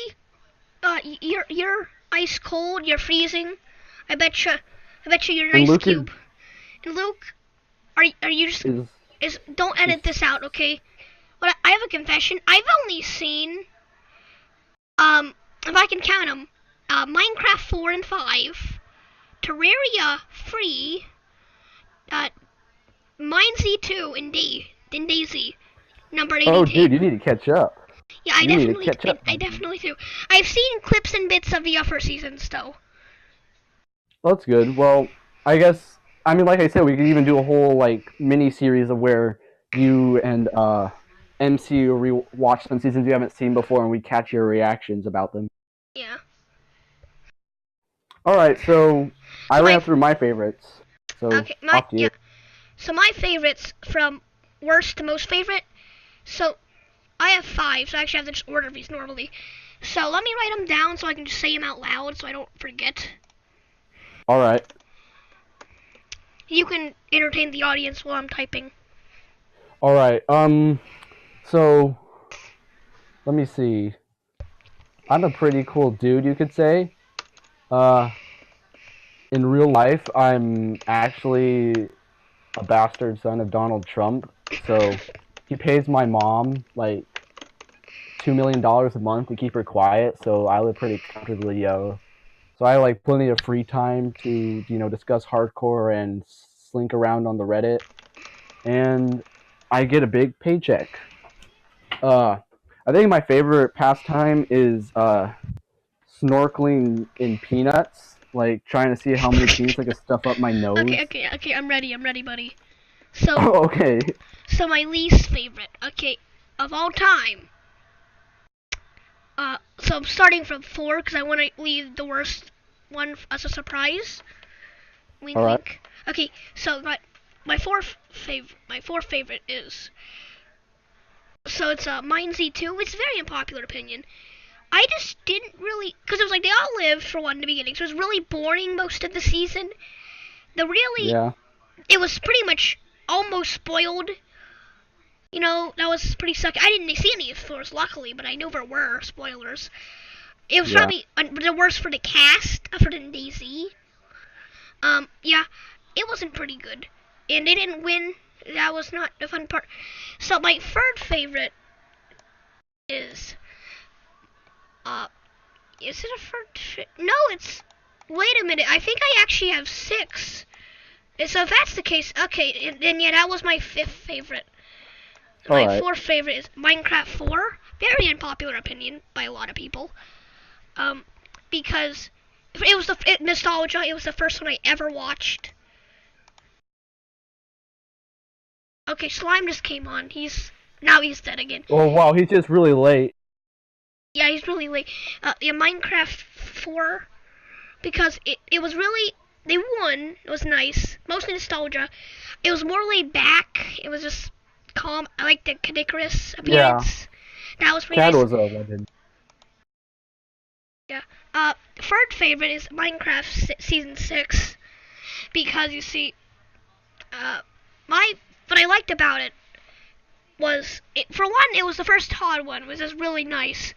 You're ice cold. You're freezing. I bet you you're an ice cube. And Luke, are you just don't edit this out, okay? But I have a confession. I've only seen if I can count them, Minecraft 4 and 5, Terraria 3, Minecraft 2, and DayZ, number 82.
Oh, dude, you need to catch up.
Yeah, I definitely do. I've seen clips and bits of the upper seasons, though.
That's good. Well, I guess, I mean, like I said, we could even do a whole, like, mini-series of where you and MC rewatch some seasons you haven't seen before, and we catch your reactions about them.
Yeah.
Alright, so I ran through my favorites. So, talk to you.
Yeah. So my favorites from worst to most favorite. So I have 5, so I actually have to just order these normally. So let me write them down so I can just say them out loud so I don't forget.
Alright.
You can entertain the audience while I'm typing.
Alright, so, let me see. I'm a pretty cool dude, you could say. In real life, I'm actually a bastard son of Donald Trump, so he pays my mom, like, $2 million a month to keep her quiet, so I live pretty comfortably, yo. So I have, like, plenty of free time to, you know, discuss hardcore and slink around on the Reddit, and I get a big paycheck. I think my favorite pastime is, snorkeling in peanuts, like, trying to see how many peanuts I can stuff up my nose.
Okay, I'm ready, buddy. So,
okay.
So my least favorite, of all time. So I'm starting from 4 because I want to leave the worst one as a surprise. Wink, wink. Okay, so my fourth favorite is. So it's Minecraft 2. It's a very unpopular opinion. I just didn't really, because it was like they all lived for one in the beginning, so it was really boring most of the season. It was pretty much almost spoiled. You know, that was pretty sucky. I didn't see any spoilers, luckily, but I know there were spoilers. It was probably the worst for the cast, for the DayZ. It wasn't pretty good. And they didn't win. That was not the fun part. So my third favorite is it a third? No, it's, wait a minute, I think I actually have 6. So if that's the case, okay, then yeah, that was my 5th favorite. My 4th favorite is Minecraft 4. Very unpopular opinion by a lot of people. Because it was nostalgia. It was the first one I ever watched. Okay, Slime just came on. Now he's dead again.
Oh wow, he's just really late.
Yeah, he's really late. Minecraft 4, because it was really, they won. It was nice. Mostly nostalgia. It was more laid back. It was just calm. I like the Cadicarus appearance. Yeah. That was pretty nice.
Was a legend.
Yeah. Third favorite is Minecraft Season 6, because you see, what I liked about it was, for one, it was the first hard one. It was just really nice.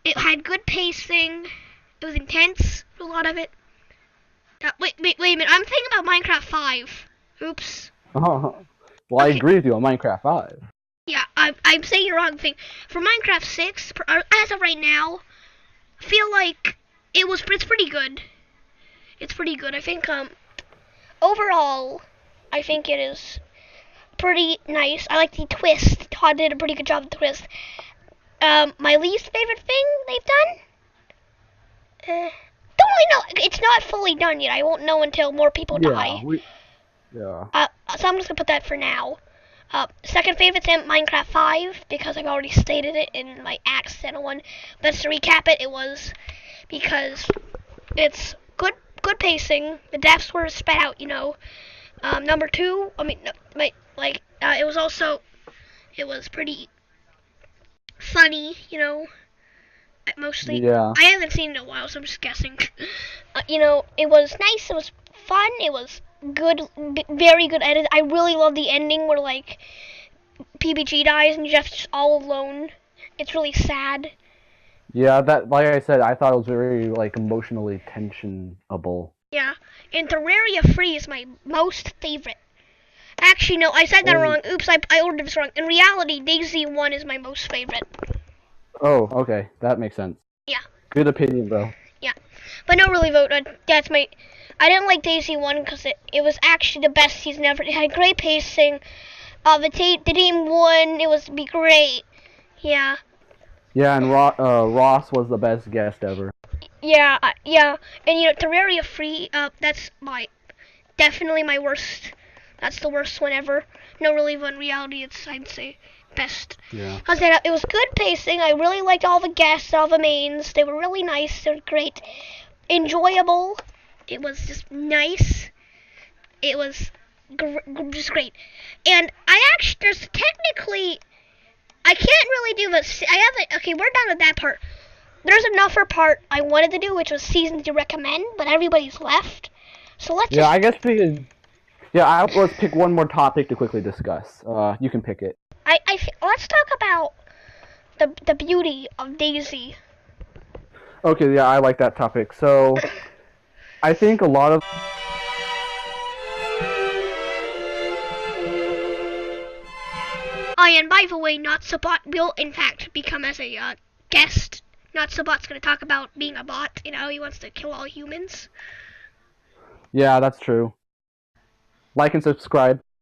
It had good pacing. It was intense, a lot of it. Wait a minute. I'm thinking about Minecraft 5. Oops.
Well, I agree with you on Minecraft 5.
Yeah, I'm saying the wrong thing. For Minecraft 6, as of right now, I feel like it's pretty good. It's pretty good. I think, overall, I think it is pretty nice. I like the twist. Todd did a pretty good job of the twist. My least favorite thing they've done? Don't really know. It's not fully done yet. I won't know until more people die. So I'm just gonna put that for now. Second favorite's in Minecraft 5, because I've already stated it in my accidental one. But to recap it, it was because it's good good pacing. The deaths were spread out, you know. Number two, I mean, it was also, it was pretty funny, you know. Mostly,
Yeah.
I haven't seen it in a while, so I'm just guessing. You know, it was nice. It was fun. It was good, very good edit. I really love the ending where like PBG dies and Jeff's just all alone. It's really sad.
Yeah, that, like I said, I thought it was very, like, emotionally tensionable.
Yeah, and Terraria Free is my most favorite. Actually, no, I said that wrong. Oops, I ordered this wrong. In reality, Daisy 1 is my most favorite.
Oh, okay, that makes sense.
Yeah.
Good opinion, though.
Yeah, but no, really vote. That's my. I didn't like Daisy 1 because it was actually the best season ever. It had great pacing. The team won. It was be great. Yeah.
Yeah, and Ross was the best guest ever.
Yeah, yeah, and you know, Terraria Free. That's definitely my worst. That's the worst one ever. No, really, but in reality, it's, I'd say, best.
Yeah.
Cause it was good pacing. I really liked all the guests, all the mains. They were really nice. They were great, enjoyable. It was just nice. It was just great. And there's technically, I can't really do this. I haven't. Okay, we're done with that part. There's another part I wanted to do, which was seasons to recommend, but everybody's left. So let's
I guess we could. Yeah, let's pick one more topic to quickly discuss. You can pick it.
Let's talk about the beauty of Daisy.
Okay, yeah, I like that topic. So, I think a lot of...
Oh, and by the way, Notsabot will in fact become as a guest. Notsabot's gonna talk about being a bot. You know, he wants to kill all humans.
Yeah, that's true. Like and subscribe.